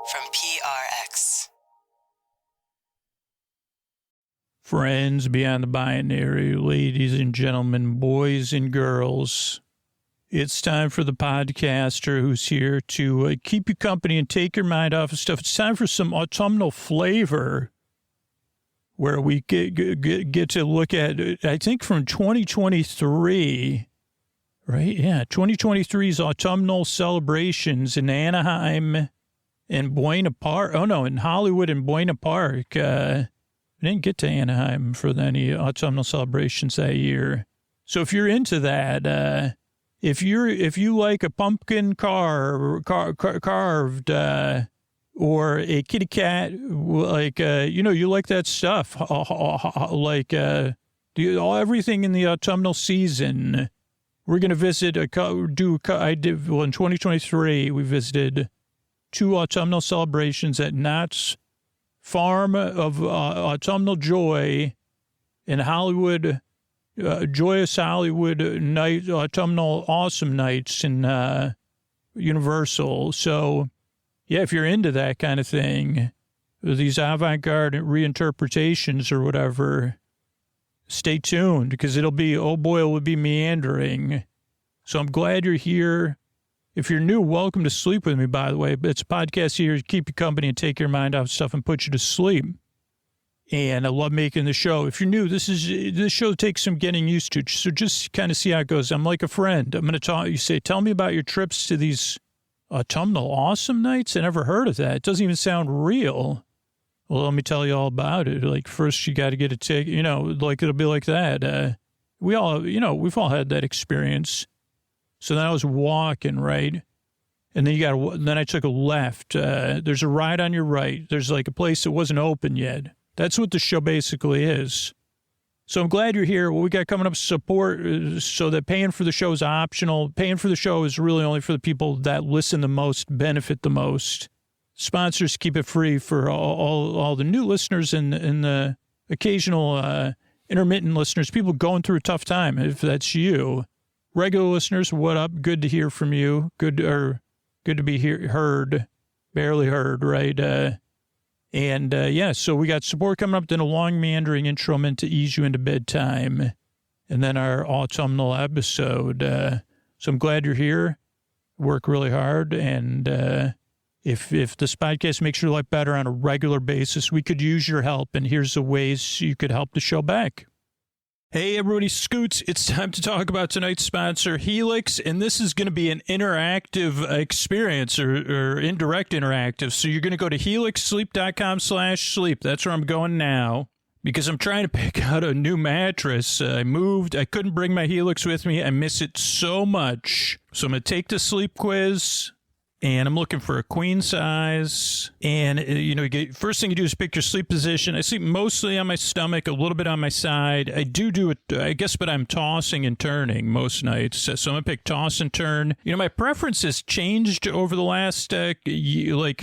from PRX. Friends beyond the binary, ladies and gentlemen, boys and girls, it's time for the podcaster who's here to keep you company and take your mind off of stuff. It's time for some autumnal flavor, where we get to look at, I think, from 2023, right? Yeah, 2023's autumnal celebrations in Anaheim and Buena Park. Oh, no, in Hollywood and Buena Park. I didn't get to Anaheim for any autumnal celebrations that year. So if you're into that, if you like a pumpkin carved, or a kitty cat, like, you like that stuff, like, everything in the autumnal season, we're going to visit, in 2023, we visited 2 autumnal celebrations at Knott's Farm of Autumnal Joy in Hollywood, Joyous Hollywood Night, Autumnal Awesome Nights in Universal. So, yeah, if you're into that kind of thing, these avant-garde reinterpretations or whatever, stay tuned, because it'll be meandering. So I'm glad you're here. If you're new, welcome to Sleep With Me, by the way. It's a podcast here to keep you company and take your mind off stuff and put you to sleep. And I love making the show. If you're new, this show takes some getting used to. So just kind of see how it goes. I'm like a friend. I'm going to talk. You say, tell me about your trips to these autumnal awesome nights. I never heard of that. It doesn't even sound real. Well, let me tell you all about it. Like, first you got to get a ticket, like it'll be like that. We've all had that experience. So then I was walking, right? And then then I took a left. There's a ride on your right. There's like a place that wasn't open yet. That's what the show basically is. So I'm glad you're here. What we got coming up, support, so that paying for the show is optional. Paying for the show is really only for the people that listen the most, benefit the most. Sponsors keep it free for all the new listeners and the occasional intermittent listeners, people going through a tough time, if that's you. Regular listeners, what up? Good to hear from you. Good to be heard. Barely heard, right? So we got support coming up, then a long meandering intro meant to ease you into bedtime, and then our autumnal episode. So I'm glad you're here. Work really hard, and if this podcast makes your life better on a regular basis, we could use your help, and here's the ways you could help the show back. Hey, everybody, Scoots. It's time to talk about tonight's sponsor, Helix, and this is going to be an interactive experience or indirect interactive. So you're going to go to helixsleep.com/sleep. That's where I'm going now because I'm trying to pick out a new mattress. I moved. I couldn't bring my Helix with me. I miss it so much. So I'm going to take the sleep quiz. And I'm looking for a queen size. And, first thing you do is pick your sleep position. I sleep mostly on my stomach, a little bit on my side. I do it, I guess, but I'm tossing and turning most nights. So I'm going to pick toss and turn. My preference has changed over the last,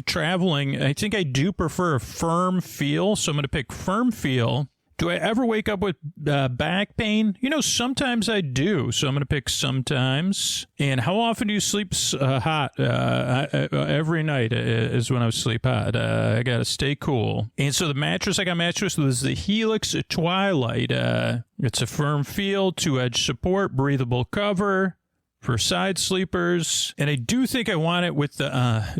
traveling. I think I do prefer a firm feel. So I'm going to pick firm feel. Do I ever wake up with back pain? Sometimes I do. So I'm going to pick sometimes. And how often do you sleep hot? Every night is when I sleep hot. I got to stay cool. And so the mattress I got matched with was the Helix Twilight. It's a firm feel, 2-edge support, breathable cover for side sleepers. And I do think I want it with the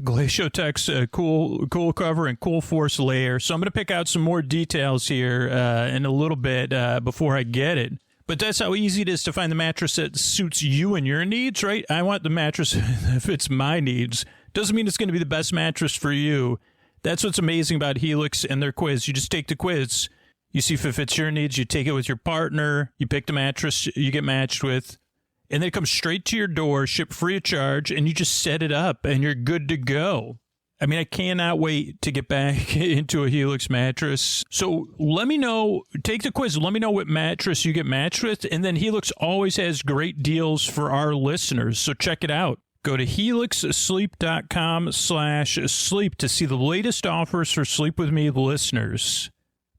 Glaciotex cool cover and cool force layer. So I'm going to pick out some more details here in a little bit before I get it. But that's how easy it is to find the mattress that suits you and your needs, right? I want the mattress that fits my needs. Doesn't mean it's going to be the best mattress for you. That's what's amazing about Helix and their quiz. You just take the quiz. You see if it fits your needs. You take it with your partner. You pick the mattress you get matched with. And then it comes straight to your door, shipped free of charge, and you just set it up, and you're good to go. I mean, I cannot wait to get back into a Helix mattress. So let me know, take the quiz, let me know what mattress you get matched with, and then Helix always has great deals for our listeners, so check it out. Go to helixsleep.com/sleep to see the latest offers for Sleep With Me listeners.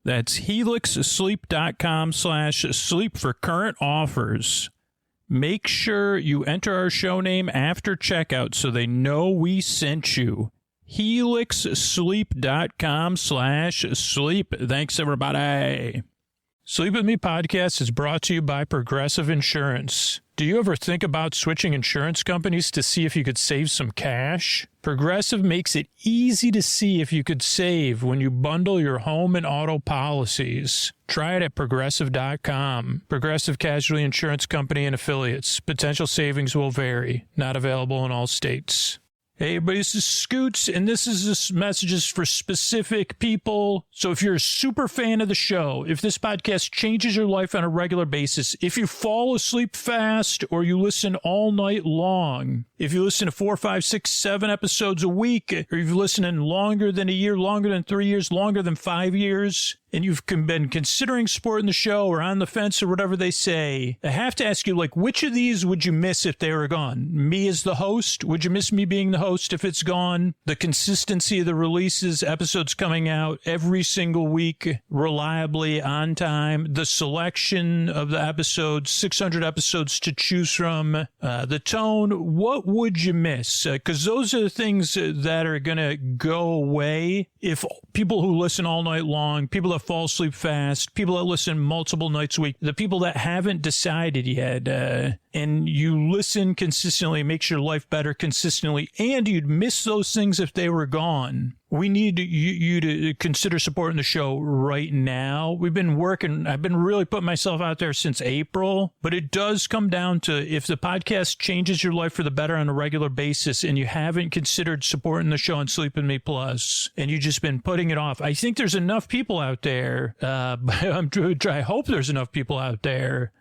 That's helixsleep.com/sleep for current offers. Make sure you enter our show name after checkout so they know we sent you. helixsleep.com/sleep. Thanks, everybody. Sleep With Me podcast is brought to you by Progressive Insurance. Do you ever think about switching insurance companies to see if you could save some cash? Progressive makes it easy to see if you could save when you bundle your home and auto policies. Try it at Progressive.com. Progressive Casualty Insurance Company and Affiliates. Potential savings will vary. Not available in all states. Hey, everybody, this is Scoots, and this messages for specific people. So if you're a super fan of the show, if this podcast changes your life on a regular basis, if you fall asleep fast or you listen all night long, if you listen to 4, 5, 6, 7 episodes a week, or you've listened in longer than a year, longer than 3 years, longer than 5 years, and you've been considering supporting the show or on the fence or whatever they say, I have to ask you, like, which of these would you miss if they were gone? Me as the host? Would you miss me being the host if it's gone? The consistency of the releases, episodes coming out every single week, reliably, on time, the selection of the episodes, 600 episodes to choose from, the tone, what would you miss? Because those are the things that are going to go away if people who listen all night long, people that fall asleep fast, people that listen multiple nights a week, the people that haven't decided yet, and you listen consistently, makes your life better consistently, and you'd miss those things if they were gone. We need you to consider supporting the show right now. I've been really putting myself out there since April, but it does come down to if the podcast changes your life for the better on a regular basis and you haven't considered supporting the show on Sleep With Me Plus, and you've just been putting it off. I think there's enough people out there, I hope there's enough people out there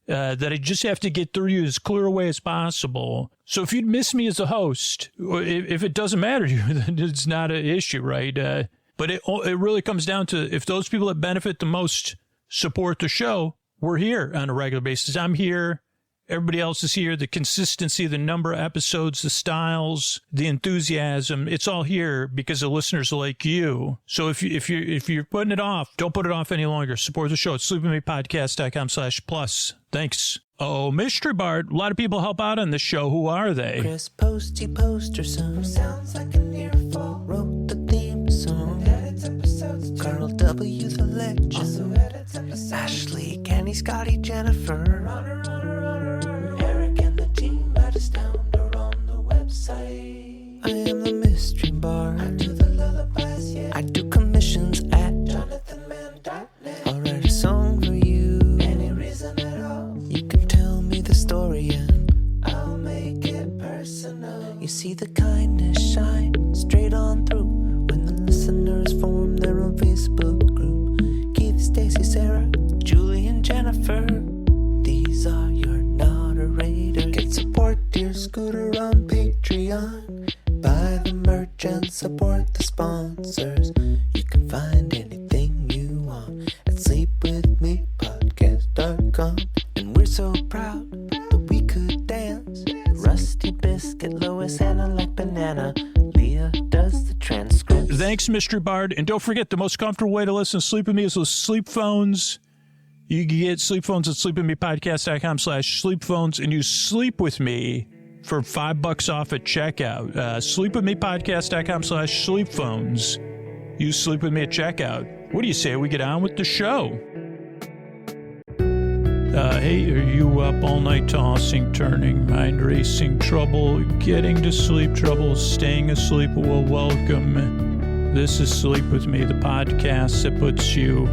that I just have to get through you as clear a way as possible. So if you'd miss me as a host, if it doesn't matter to you, then it's not an issue, right? But it really comes down to if those people that benefit the most support the show, we're here on a regular basis. I'm here. Everybody else is here. The consistency, the number of episodes, the styles, the enthusiasm, it's all here because of listeners like you. So if you're putting it off, don't put it off any longer. Support the show at sleepwithmepodcast.com/plus. Thanks. Oh, Mystery Bart. A lot of people help out on this show. Who are they? Chris Posty Poster Son sounds like an earful. Wrote the theme song. Edits episodes. Carl W. the Legend. Also edits episodes. Ashley, Kenny, Scotty, Jennifer. Runner. Eric and the team at Astound are on the website. I am the Mystery Bart. I do the lullabies, yeah. I do commissions at jonathanmann.net. I'll write a song for you. Any reason at all. You can tell me the story and I'll make it personal. You see the kindness shine straight on through when the listeners form their own Facebook group. Keith, Stacy, Sarah, Julie, and Jennifer. These are your moderators. Get support dear Scooter on Patreon. Buy the merch and support the sponsors. You can find anything you want at sleepwithmepodcast.com. And we're so proud that we could dance. Rusty Biscuit, Lois, Anna like banana. Leah does the transcript. Thanks, Mystery Bard. And don't forget, the most comfortable way to listen to Sleep With Me is with sleep phones. You can get sleep phones at sleepwithmepodcast.com/sleep-phones, and you sleep with me for $5 off at checkout. Sleepwithmepodcast.com/sleep-phones. You sleep with me at checkout. What do you say we get on with the show? Hey, are you up all night tossing, turning, mind racing, trouble, getting to sleep, trouble, staying asleep? Well, welcome. This is Sleep With Me, the podcast that puts you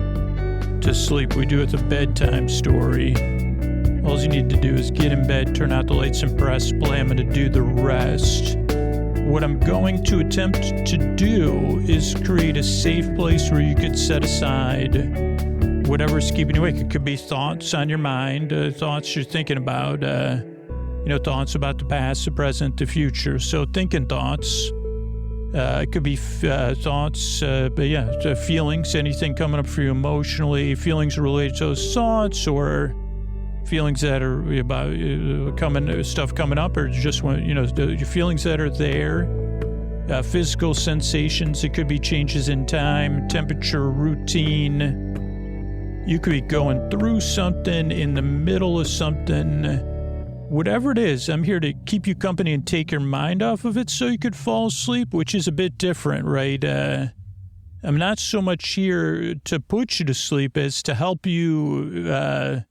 to sleep. We do it with a bedtime story. All you need to do is get in bed, turn out the lights, and press play. I'm going to do the rest. What I'm going to attempt to do is create a safe place where you could set aside whatever's keeping you awake. It could be thoughts on your mind, thoughts you're thinking about, thoughts about the past, the present, the future. So thinking thoughts. It could be thoughts, feelings, anything coming up for you emotionally, feelings related to those thoughts, or feelings that are about stuff coming up, or just your feelings that are there. Physical sensations. It could be changes in time, temperature, routine. You could be going through something, in the middle of something. whatever it is, I'm here to keep you company and take your mind off of it so you could fall asleep, which is a bit different, right? I'm not so much here to put you to sleep as to help you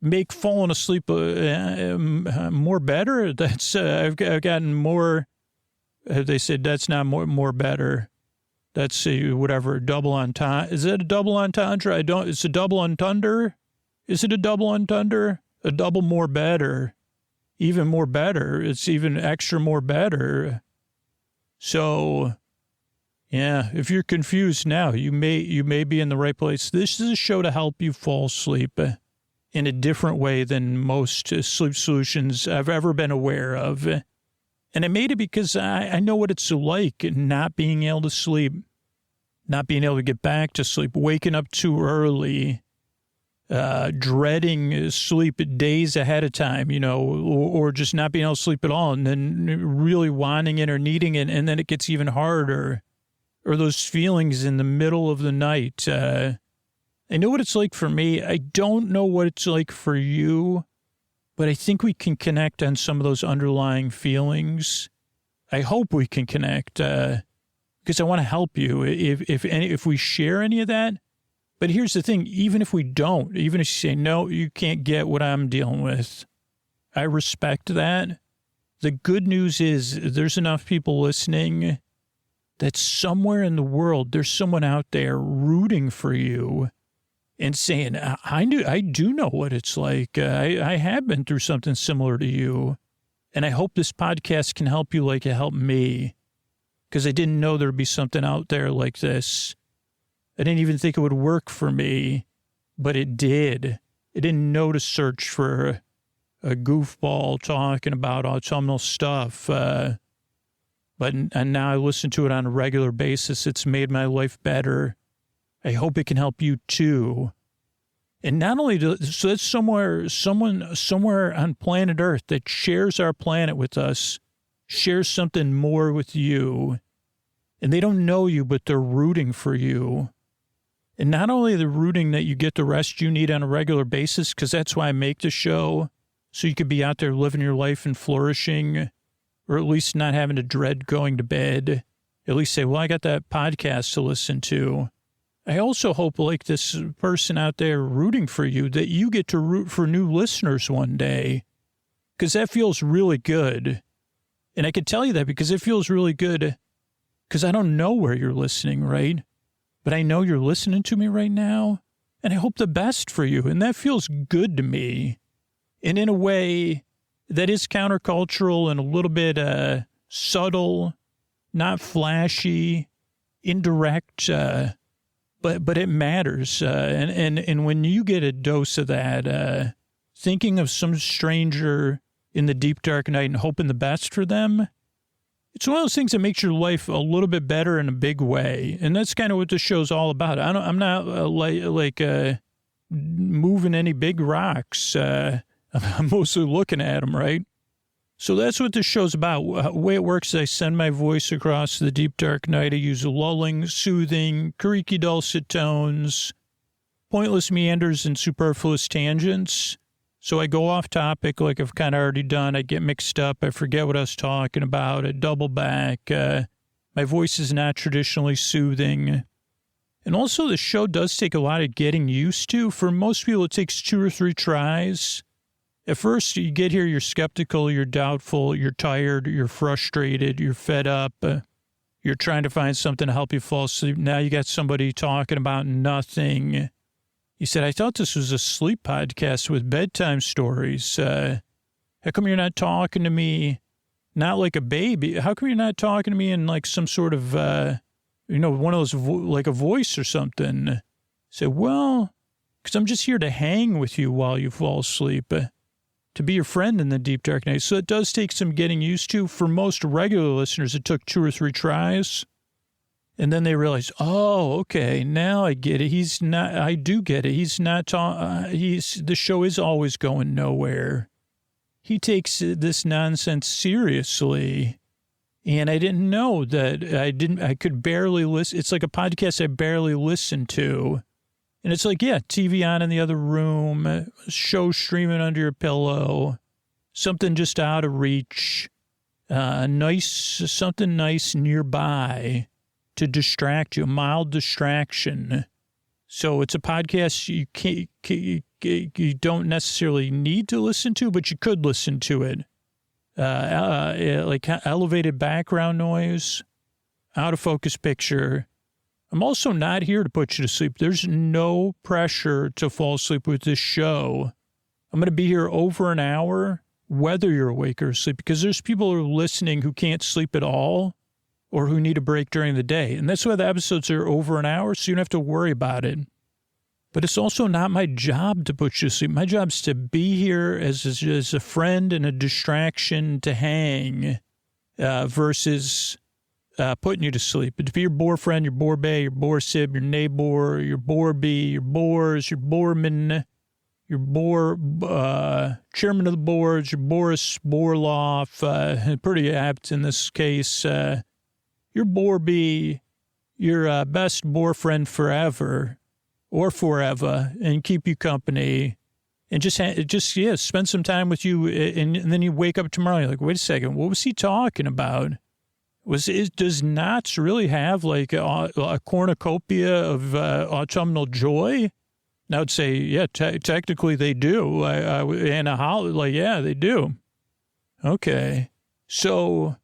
make falling asleep more better. That's I've gotten more. They said that's not more better. That's whatever double entendre. Is it a double entendre? It's a double entendre. Is it a double entendre? A double more better, even more better. It's even extra more better. So. Yeah, if you're confused now, you may be in the right place. This is a show to help you fall asleep in a different way than most sleep solutions I've ever been aware of. And I made it because I know what it's like not being able to sleep, not being able to get back to sleep, waking up too early, dreading sleep days ahead of time, or just not being able to sleep at all, and then really wanting it or needing it, and then it gets even harder. Or those feelings in the middle of the night. I know what it's like for me. I don't know what it's like for you, but I think we can connect on some of those underlying feelings. I hope we can connect because I want to help you if we share any of that. But here's the thing, even if we don't, even if you say, no, you can't get what I'm dealing with, I respect that. The good news is there's enough people listening that somewhere in the world, there's someone out there rooting for you and saying, I do know what it's like. I have been through something similar to you. And I hope this podcast can help you like it helped me. Because I didn't know there'd be something out there like this. I didn't even think it would work for me, but it did. I didn't know to search for a goofball talking about autumnal stuff. And now I listen to it on a regular basis. It's made my life better. I hope it can help you too. And not only so that's someone somewhere on planet Earth that shares our planet with us, shares something more with you. And they don't know you, but they're rooting for you. And not only the rooting that you get the rest you need on a regular basis, because that's why I make the show, so you could be out there living your life and flourishing, or at least not having to dread going to bed. At least say, well, I got that podcast to listen to. I also hope, like this person out there rooting for you, that you get to root for new listeners one day. Because that feels really good. And I can tell you that because it feels really good because I don't know where you're listening, right? But I know you're listening to me right now. And I hope the best for you. And that feels good to me. And in a way that is countercultural and a little bit subtle, not flashy, indirect, but it matters. And when you get a dose of that, thinking of some stranger in the deep, dark night and hoping the best for them, it's one of those things that makes your life a little bit better in a big way. And that's kind of what this show's all about. I'm not moving any big rocks. I'm mostly looking at them, right? So that's what this show's about. The way it works is I send my voice across the deep, dark night. I use lulling, soothing, creaky, dulcet tones, pointless meanders, and superfluous tangents. So I go off topic like I've kind of already done. I get mixed up. I forget what I was talking about. I double back. My voice is not traditionally soothing. And also the show does take a lot of getting used to. For most people, it takes 2 or 3 tries. At first, you get here, you're skeptical, you're doubtful, you're tired, you're frustrated, you're fed up, you're trying to find something to help you fall asleep. Now you got somebody talking about nothing. You said, I thought this was a sleep podcast with bedtime stories. How come you're not talking to me, not like a baby? How come you're not talking to me in like some sort of, one of those, like a voice or something? I said, well, because I'm just here to hang with you while you fall asleep. To be your friend in the deep, dark night. So it does take some getting used to. For most regular listeners, it took 2 or 3 tries. And then they realize, oh, okay, now I get it. I do get it. He's not, the show is always going nowhere. He takes this nonsense seriously. And I didn't know that I could barely listen. It's like a podcast I barely listen to. And it's like, yeah, TV on in the other room, show streaming under your pillow, something just out of reach, something nice nearby to distract you, a mild distraction. So it's a podcast you don't necessarily need to listen to, but you could listen to it. Like elevated background noise, out of focus picture. I'm also not here to put you to sleep. There's no pressure to fall asleep with this show. I'm going to be here over an hour, whether you're awake or asleep, because there's people who are listening who can't sleep at all or who need a break during the day. And that's why the episodes are over an hour, so you don't have to worry about it. But it's also not my job to put you to sleep. My job is to be here as a friend and a distraction to hang versus putting you to sleep. But to be your bore friend, your bore bae, your bore sib, your neighbor, your bore bee, your bores, your boreman, your bore chairman of the boards, your Boris Borloff, pretty apt in this case, your bore bee, your best bore friend forever. Or forever, and keep you company, and just spend some time with you, and then you wake up tomorrow, you're like, wait a second, what was he talking about? Does Knott's really have like a cornucopia of autumnal joy? And I would say, yeah, technically they do, and they do. Okay, so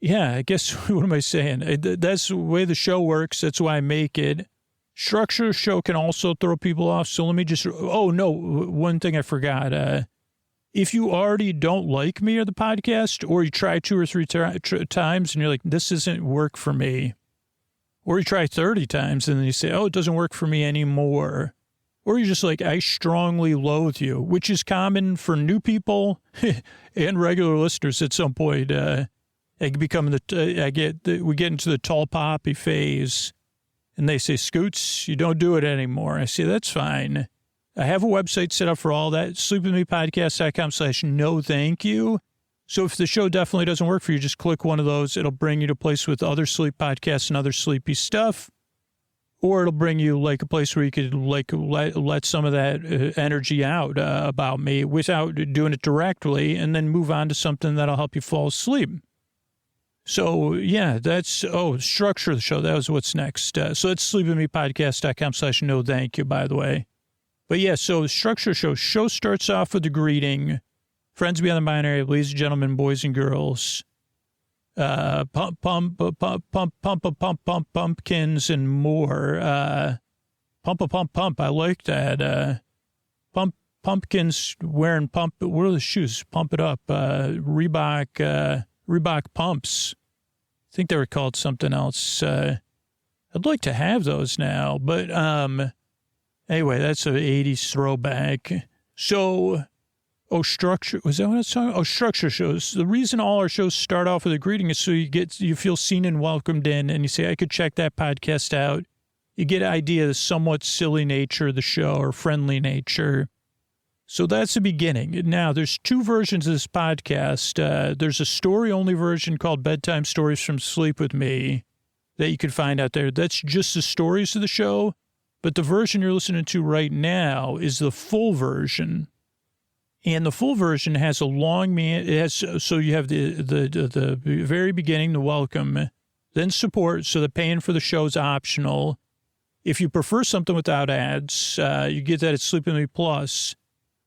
yeah, I guess what am I saying? That's the way the show works. That's why I make it. Structure of show can also throw people off. So let me just, one thing I forgot. If you already don't like me or the podcast, or you try 2 or 3 times and you're like, this doesn't work for me. Or you try 30 times and then you say, it doesn't work for me anymore. Or you're just like, I strongly loathe you, which is common for new people and regular listeners at some point. We get into the tall poppy phase. And they say, Scoots, you don't do it anymore. I say, that's fine. I have a website set up for all that, sleepwithmepodcast.com/no thank you. So if the show definitely doesn't work for you, just click one of those. It'll bring you to a place with other sleep podcasts and other sleepy stuff. Or it'll bring you like a place where you could like let some of that energy out about me without doing it directly, and then move on to something that'll help you fall asleep. So, yeah, that's, structure of the show. That was what's next. So it's sleepwithmepodcast.com/no thank you, by the way. But yeah, so structure show starts off with a greeting. Friends beyond the binary, ladies and gentlemen, boys and girls. Pumpkins and more. Pump. I like that. Pumpkins wearing what are the shoes? Pump it up. Reebok pumps. I think they were called something else. I'd like to have those now, but anyway, that's an 80s throwback. So, structure, was that what I was talking about? Structure shows. The reason all our shows start off with a greeting is so you feel seen and welcomed in, and you say, I could check that podcast out. You get an idea of the somewhat silly nature of the show or friendly nature. So that's the beginning. Now, there's 2 versions of this podcast. There's a story-only version called Bedtime Stories from Sleep With Me that you can find out there. That's just the stories of the show. But the version you're listening to right now is the full version. And the full version has so you have the very beginning, the welcome, then support, so the paying for the show is optional. If you prefer something without ads, you get that at Sleep With Me Plus.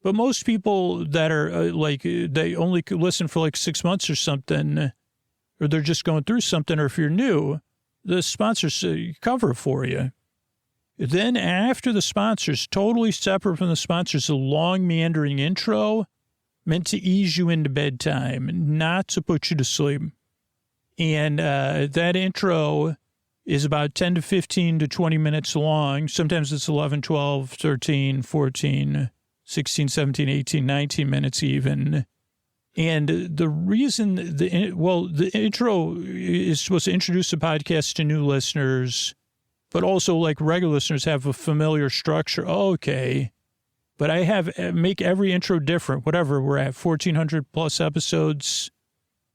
But most people that are they only listen for like 6 months or something, or they're just going through something, or if you're new, the sponsors cover for you. Then after the sponsors, totally separate from the sponsors, a long meandering intro meant to ease you into bedtime, not to put you to sleep. And that intro is about 10 to 15 to 20 minutes long. Sometimes it's 11, 12, 13, 14, 16, 17, 18, 19 minutes even. And the reason, the intro is supposed to introduce the podcast to new listeners, but also like regular listeners have a familiar structure. Okay. But I make every intro different, whatever we're at, 1,400 plus episodes,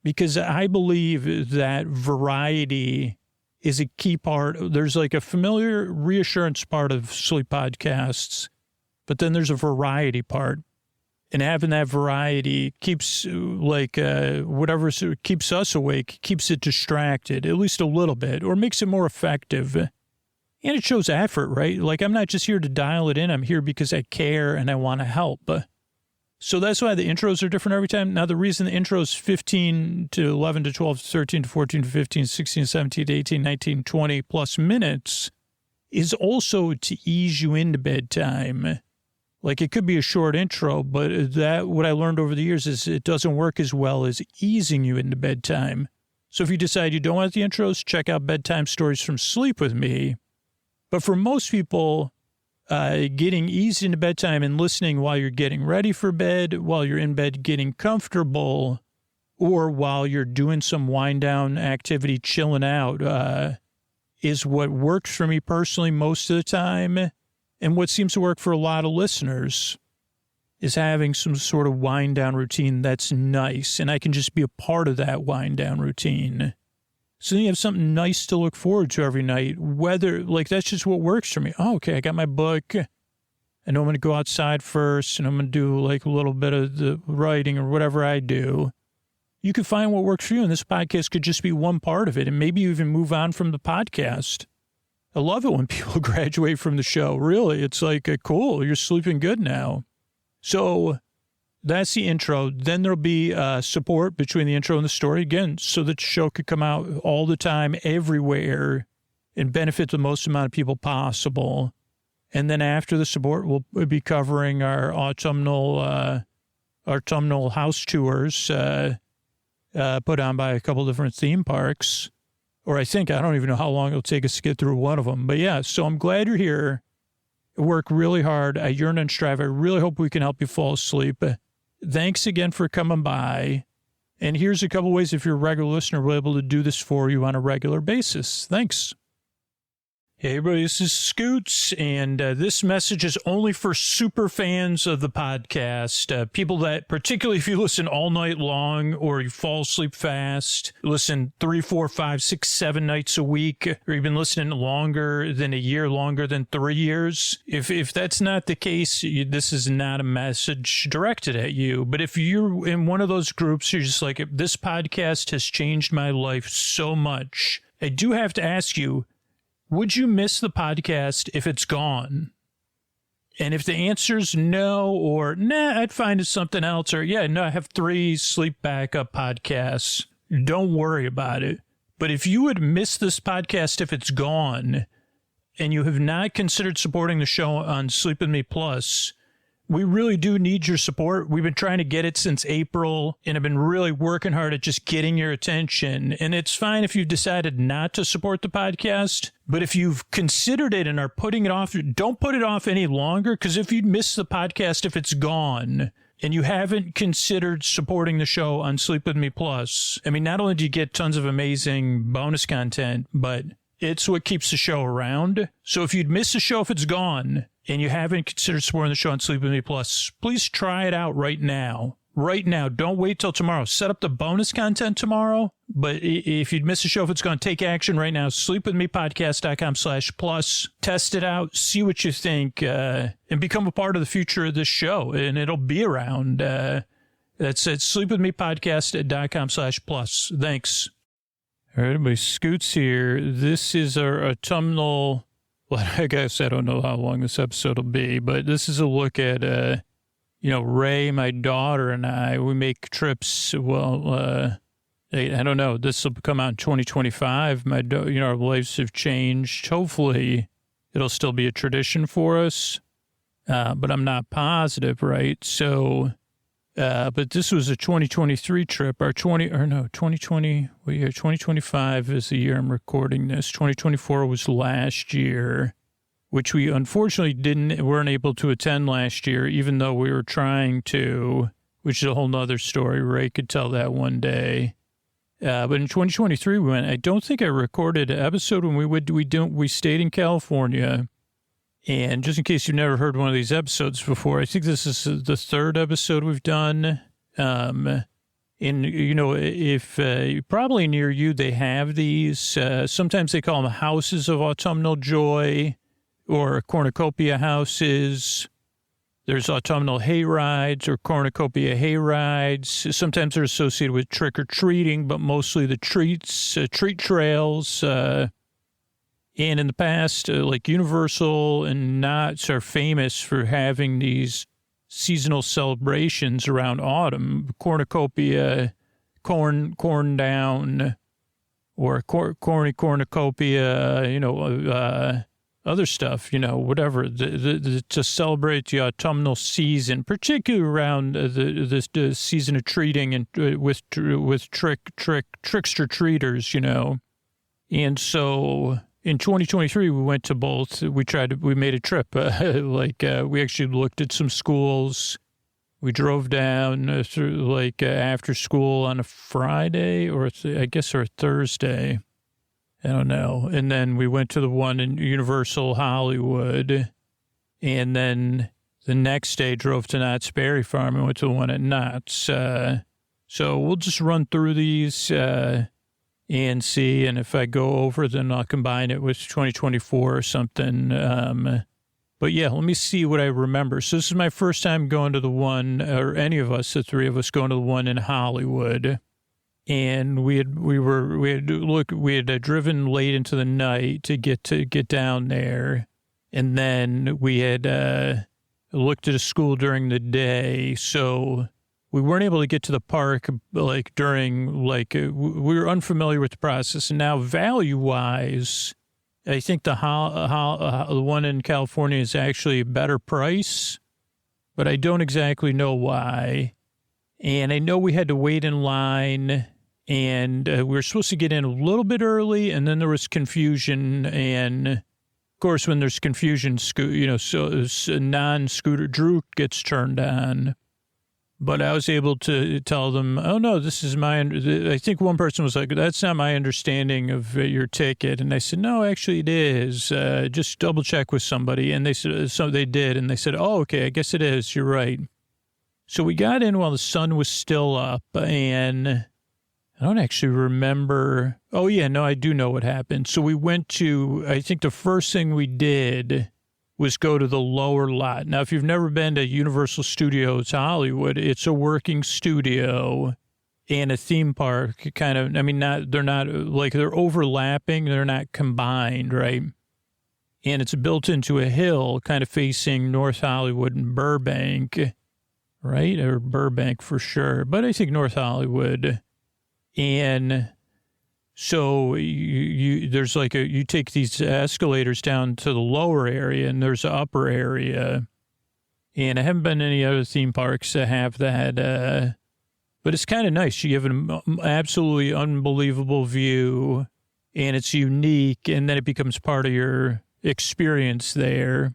because I believe that variety is a key part. There's like a familiar reassurance part of sleep podcasts, but then there's a variety part. And having that variety keeps, whatever keeps us awake, keeps it distracted, at least a little bit, or makes it more effective. And it shows effort, right? Like, I'm not just here to dial it in. I'm here because I care and I want to help. So that's why the intros are different every time. Now, the reason the intros 15 to 11 to 12 to 13 to 14 to 15, 16, 17 to 18, 19, 20 plus minutes is also to ease you into bedtime. Like, it could be a short intro, but what I learned over the years is it doesn't work as well as easing you into bedtime. So if you decide you don't want the intros, check out Bedtime Stories from Sleep with Me. But for most people, getting eased into bedtime and listening while you're getting ready for bed, while you're in bed getting comfortable, or while you're doing some wind down activity, chilling out, is what works for me personally most of the time. And what seems to work for a lot of listeners is having some sort of wind down routine that's nice. And I can just be a part of that wind down routine. So then you have something nice to look forward to every night, that's just what works for me. Oh, okay, I got my book. I know I'm going to go outside first and I'm going to do like a little bit of the writing or whatever I do. You can find what works for you. And this podcast could just be one part of it. And maybe you even move on from the podcast. I love it when people graduate from the show. Really, it's like, cool, you're sleeping good now. So that's the intro. Then there'll be support between the intro and the story, again, so that the show could come out all the time, everywhere, and benefit the most amount of people possible. And then after the support, we'll be covering our autumnal house tours put on by a couple different theme parks. Or I don't even know how long it'll take us to get through one of them. But yeah, so I'm glad you're here. I work really hard. I yearn and strive. I really hope we can help you fall asleep. Thanks again for coming by. And here's a couple ways if you're a regular listener, we're able to do this for you on a regular basis. Thanks. Hey, everybody, this is Scoots, and this message is only for super fans of the podcast, people that, particularly if you listen all night long or you fall asleep fast, listen 3, 4, 5, 6, 7 nights a week, or you've been listening longer than a year, longer than 3 years. If that's not the case, this is not a message directed at you. But if you're in one of those groups, you're just like, this podcast has changed my life so much. I do have to ask you, would you miss the podcast if it's gone? And if the answer's no, or nah, I'd find it something else, or yeah, no, I have 3 sleep backup podcasts, don't worry about it. But if you would miss this podcast if it's gone, and you have not considered supporting the show on Sleep With Me Plus, we really do need your support. We've been trying to get it since April, and I've been really working hard at just getting your attention. And it's fine if you've decided not to support the podcast, but if you've considered it and are putting it off, don't put it off any longer, because if you'd miss the podcast if it's gone, and you haven't considered supporting the show on Sleep With Me Plus, I mean, not only do you get tons of amazing bonus content, but it's what keeps the show around. So if you'd miss the show if it's gone, and you haven't considered supporting the show on Sleep With Me Plus, please try it out right now. Right now. Don't wait till tomorrow. Set up the bonus content tomorrow. But if you'd miss the show if it's gone, take action right now. sleepwithmepodcast.com/plus. Test it out. See what you think. And become a part of the future of this show. And it'll be around. That's at sleepwithmepodcast.com/plus. Thanks. All right, everybody, Scoots here. This is our autumnal... Well, I guess I don't know how long this episode will be, but this is a look at, Ray, my daughter, and I. We make trips. Well, I don't know. This will come out in 2025. Our lives have changed. Hopefully, it'll still be a tradition for us, but I'm not positive, right? So, but this was a 2023 trip. 2020. Well, yeah, 2025 is the year I'm recording this. 2024 was last year, which we unfortunately weren't able to attend last year, even though we were trying to, which is a whole nother story. Ray could tell that one day. But in 2023, we went. I don't think I recorded an episode when we stayed in California. And just in case you've never heard one of these episodes before, I think this is the 3rd episode we've done. If probably near you, they have these. Sometimes they call them houses of autumnal joy or cornucopia houses. There's autumnal hay rides or cornucopia hay rides. Sometimes they're associated with trick-or-treating, but mostly the treat trails. And in the past, like Universal and Knott's are famous for having these seasonal celebrations around autumn. Cornucopia Corndown or Cornucopia, other stuff, whatever, to celebrate the autumnal season, particularly around the season of treating and with trickster-treaters, And so in 2023, we went to both. We made a trip. We actually looked at some schools. We drove down through after school on a Friday or I guess or a Thursday. I don't know. And then we went to the one in Universal Hollywood. And then the next day drove to Knott's Berry Farm and went to the one at Knott's. So we'll just run through these and see. And if I go over, then I'll combine it with 2024 or something. But yeah, let me see what I remember. So this is my first time going to the one, or any of us, the three of us going to the one in Hollywood. And we had driven late into the night to get down there, and then we had looked at a school during the day, so we weren't able to get to the park we were unfamiliar with the process. And now value wise, I think the one in California is actually a better price, but I don't exactly know why. And I know we had to wait in line. And we were supposed to get in a little bit early, and then there was confusion. And, of course, when there's confusion, non-scooter Drew gets turned on. But I was able to tell them, oh, no, this is I think one person was like, that's not my understanding of your ticket. And I said, no, actually it is. Just double check with somebody. And they said, so they did. And they said, oh, okay, I guess it is. You're right. So we got in while the sun was still up, and I don't actually remember. Oh, yeah, no, I do know what happened. So we went to, I think the first thing we did was go to the lower lot. Now, if you've never been to Universal Studios Hollywood, it's a working studio and a theme park kind of, they're overlapping. They're not combined, right? And it's built into a hill kind of facing North Hollywood and Burbank, right? Or Burbank for sure. But I think North Hollywood. And so you take these escalators down to the lower area, and there's an upper area. And I haven't been to any other theme parks that have that, but it's kind of nice. You have an absolutely unbelievable view, and it's unique, and then it becomes part of your experience there.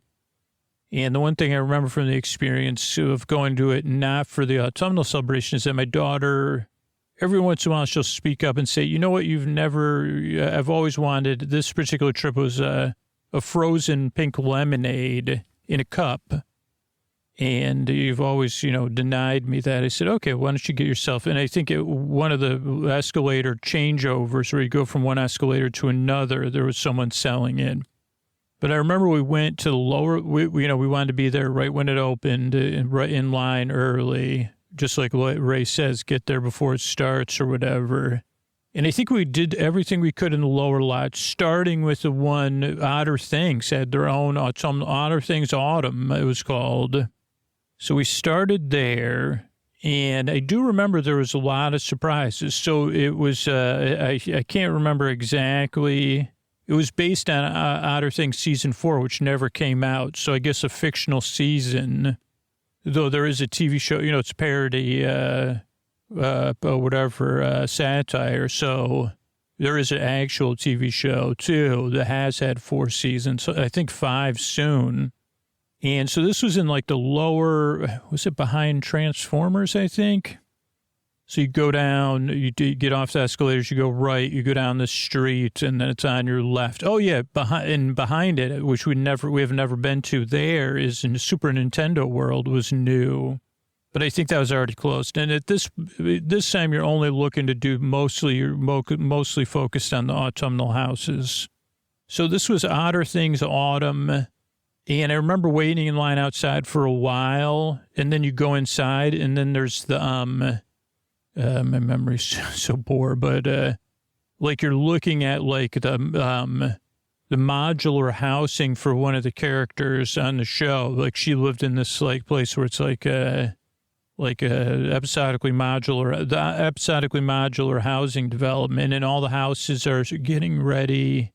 And the one thing I remember from the experience of going to it, not for the autumnal celebration, is that my daughter, every once in a while, she'll speak up and say, you know what, I've always wanted, this particular trip was a frozen pink lemonade in a cup. And you've always, denied me that. I said, okay, why don't you get yourself, and I think one of the escalator changeovers where you go from one escalator to another, there was someone selling it. But I remember we went to the lower, we wanted to be there right when it opened, right in line early. Just like what Ray says, get there before it starts or whatever. And I think we did everything we could in the lower lot, starting with the one Otter Things had their own Otter Things Autumn, it was called. So we started there, and I do remember there was a lot of surprises. So it was, I can't remember exactly. It was based on Otter Things Season 4, which never came out. So I guess a fictional season. Though there is a TV show, it's a parody, satire. So there is an actual TV show, too, that has had 4 seasons. I think 5 soon. And so this was in the lower, was it behind Transformers, I think? So you go down, you get off the escalators, you go right, you go down the street, and then it's on your left. Oh, yeah, behind it, which we have never been to there, is in the Super Nintendo World, was new. But I think that was already closed. And at this time, you're only looking to do mostly focused on the autumnal houses. So this was Otter Things Autumn. And I remember waiting in line outside for a while, and then you go inside, and then there's the, my memory's so poor, but, like you're looking at like the modular housing for one of the characters on the show. Like she lived in this like place where it's like a episodically modular housing development, and all the houses are getting ready.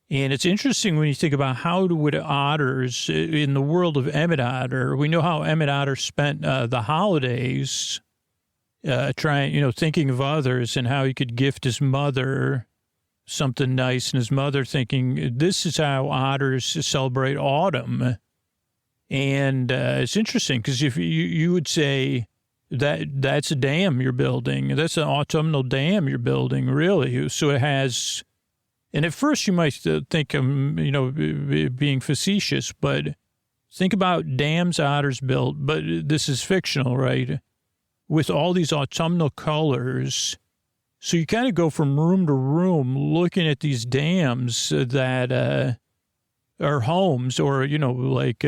And it's interesting when you think about how would otters in the world of Emmett Otter, we know how Emmett Otter spent the holidays trying, thinking of others and how he could gift his mother something nice, and his mother thinking, this is how otters celebrate autumn. And it's interesting because if you would say that's a dam you're building, that's an autumnal dam you're building, really. So it has, and at first you might think I'm, being facetious, but think about dams otters built, but this is fictional, right? With all these autumnal colors. So you kind of go from room to room looking at these dams that are homes, or, like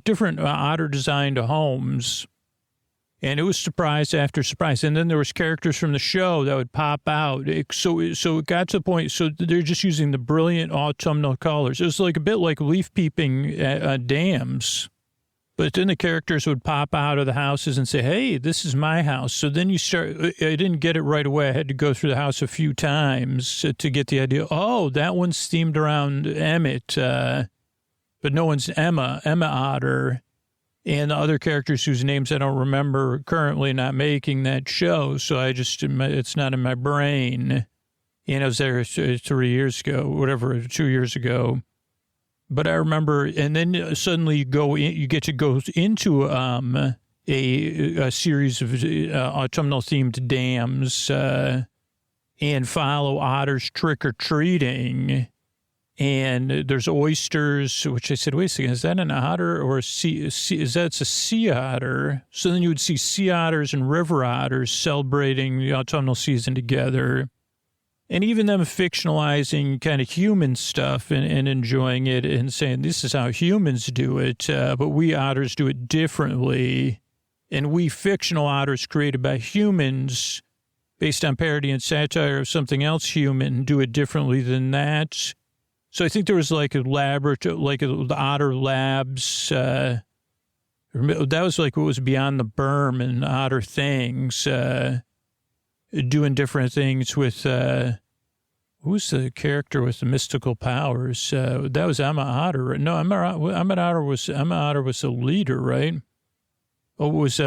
different otter-designed homes. And it was surprise after surprise. And then there was characters from the show that would pop out. So it got to the point, so they're just using the brilliant autumnal colors. It was like a bit like leaf peeping dams. But then the characters would pop out of the houses and say, hey, this is my house. So then you start, I didn't get it right away. I had to go through the house a few times to get the idea. Oh, that one's themed around Emmett, but no one's Emma Otter. And the other characters whose names I don't remember currently not making that show. So it's not in my brain. And I was there 3 years ago, whatever, 2 years ago. But I remember, and then suddenly you get to go into a series of autumnal themed dams and follow otters trick-or-treating. And there's oysters, which I said, wait a second, is that an otter or a sea? It's a sea otter. So then you would see sea otters and river otters celebrating the autumnal season together. And even them fictionalizing kind of human stuff and enjoying it and saying, this is how humans do it, but we otters do it differently. And we fictional otters created by humans based on parody and satire of something else human do it differently than that. So I think there was like a laboratory, like the Otter Labs. That was like what was Beyond the Berm and Otter Things. Doing different things with, who's the character with the mystical powers? That was Emma Otter. No, Emma Otter was the leader, right? Oh, it was,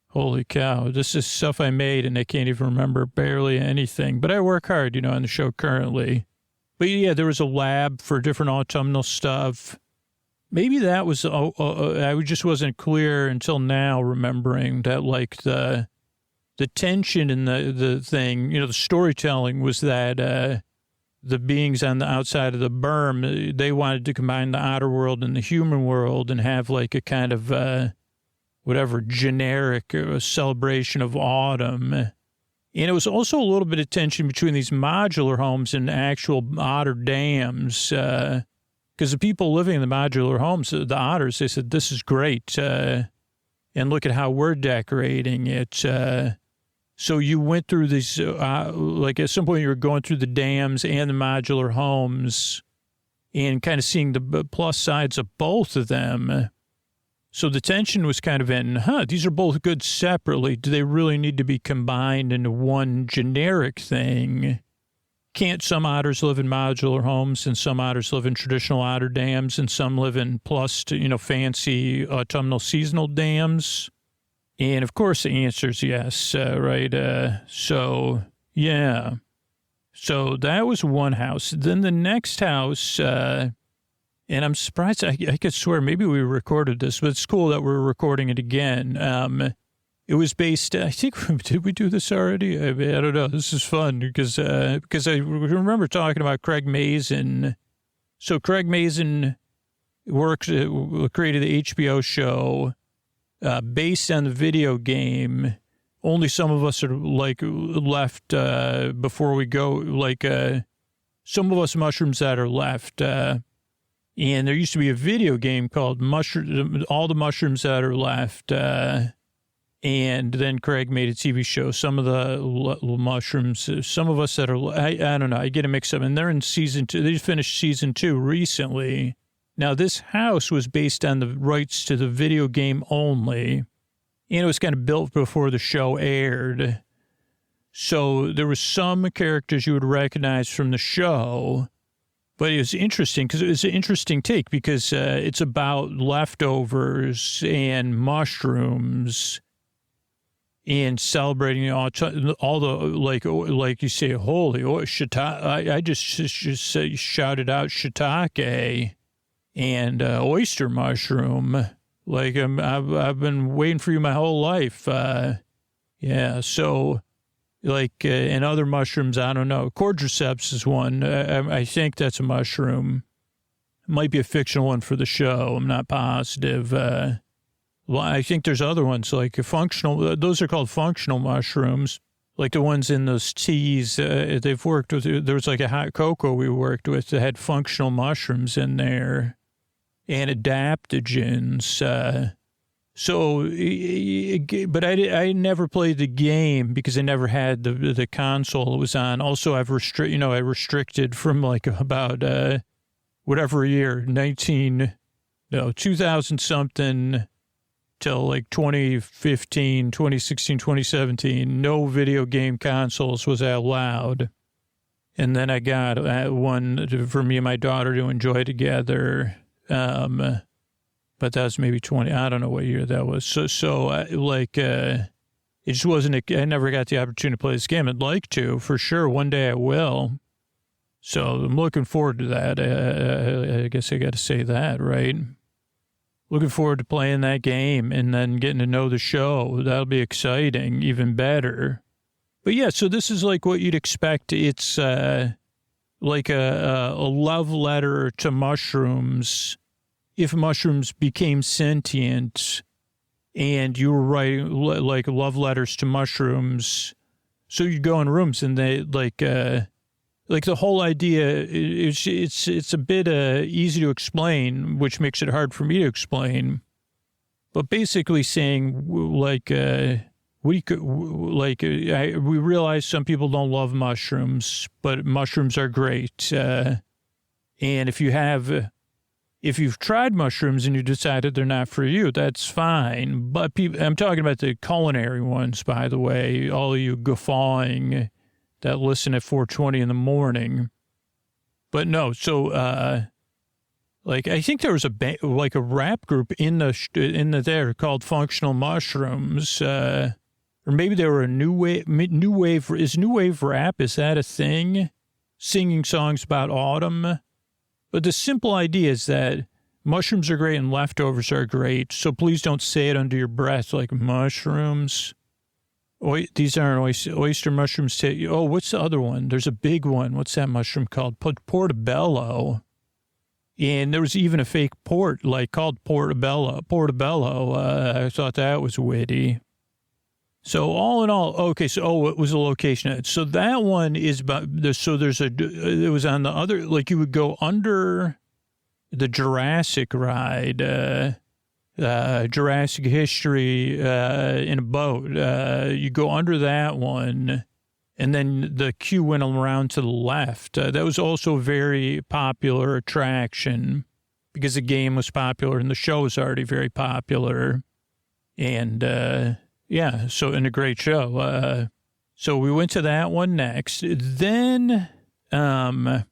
holy cow. This is stuff I made and I can't even remember barely anything. But I work hard, on the show currently. But yeah, there was a lab for different autumnal stuff. Maybe that was, I just wasn't clear until now, remembering that like the tension in the thing, the storytelling was that the beings on the outside of the berm, they wanted to combine the outer world and the human world and have like a kind of generic celebration of autumn. And it was also a little bit of tension between these modular homes and actual otter dams. Because the people living in the modular homes, the otters, they said, this is great. And look at how we're decorating it. So you went through these, like at some point you were going through the dams and the modular homes and kind of seeing the plus sides of both of them. So the tension was kind of in, these are both good separately. Do they really need to be combined into one generic thing? Can't some otters live in modular homes and some otters live in traditional otter dams and some live in fancy autumnal seasonal dams? And of course the answer is yes, right? So, yeah. So that was one house. Then the next house, and I'm surprised, I could swear maybe we recorded this, but it's cool that we're recording it again. It was based, I think, did we do this already? I don't know. This is fun because I remember talking about Craig Mazin. So Craig Mazin created the HBO show based on the video game. Only some of us are like left before we go, like some of us mushrooms that are left. And there used to be a video game called All the Mushrooms That Are Left. And then Craig made a TV show. Some of the mushrooms, some of us that are, I don't know, I get it mixed up. And they're in season 2. They just finished season 2 recently. Now, this house was based on the rights to the video game only. And it was kind of built before the show aired. So there were some characters you would recognize from the show. But it was interesting because it was an interesting take because it's about leftovers and mushrooms and celebrating all the, like you say, holy, shiitake. I just shouted out shiitake and oyster mushroom. Like I've been waiting for you my whole life. Yeah, so... and other mushrooms, I don't know. Cordyceps is one. I think that's a mushroom. Might be a fictional one for the show. I'm not positive. Well, I think there's other ones like functional. Those are called functional mushrooms, like the ones in those teas. They've worked with. There was like a hot cocoa we worked with that had functional mushrooms in there, and adaptogens. But I never played the game because I never had the console it was on. Also, I restricted from like about whatever year, 2000 something till like 2015, 2016, 2017. No video game consoles was allowed. And then I got one for me and my daughter to enjoy together. But that was maybe 20. I don't know what year that was. It just wasn't. I never got the opportunity to play this game. I'd like to, for sure. One day I will. So I'm looking forward to that. I guess I got to say that, right? Looking forward to playing that game and then getting to know the show. That'll be exciting, even better. But yeah, so this is like what you'd expect. It's like a love letter to mushrooms. If mushrooms became sentient and you were writing like love letters to mushrooms, so you'd go in rooms and they like the whole idea, it's a bit easy to explain, which makes it hard for me to explain. But basically saying we realize some people don't love mushrooms, but mushrooms are great. And if you've tried mushrooms and you decided they're not for you, that's fine. But I'm talking about the culinary ones, by the way, all of you guffawing that listen at 4:20 in the morning. But no, so I think there was a rap group in the there called Functional Mushrooms, or maybe they were a new wave. Is new wave rap? Is that a thing? Singing songs about autumn. But the simple idea is that mushrooms are great and leftovers are great. So please don't say it under your breath like mushrooms. These aren't oyster mushrooms. Oh, what's the other one? There's a big one. What's that mushroom called? Portobello. And there was even a fake port called Portobello. I thought that was witty. So all in all, okay, so, it was a location. So that one is about, it was on the other, like you would go under the Jurassic ride, Jurassic History in a boat. You go under that one, and then the queue went around to the left. That was also a very popular attraction because the game was popular and the show was already very popular. And, yeah, so in a great show. So we went to that one next. Then, and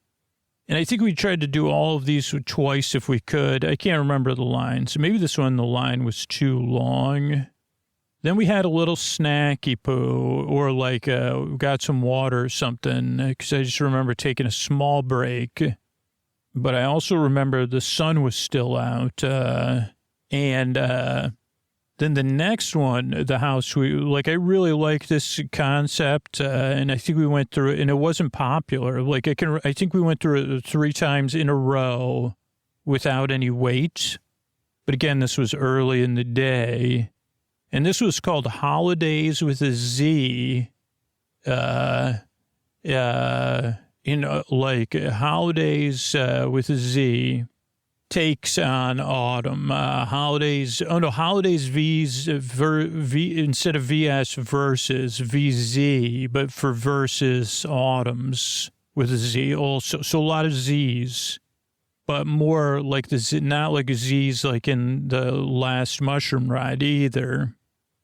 I think we tried to do all of these twice if we could. I can't remember the lines. Maybe this one, the line was too long. Then we had a little snacky poo or got some water or something because I just remember taking a small break. But I also remember the sun was still out. Then the next one, the house, I really like this concept, and I think we went through it, and it wasn't popular. I think we went through it 3 times in a row without any wait. But again, this was early in the day, and this was called Holidays with a Z. Holidays with a Z. takes on autumn. Holidays instead of VS versus VZ, but for versus autumns with a Z also. So a lot of Z's, but more like the Z, not like Z's like in the last mushroom ride either.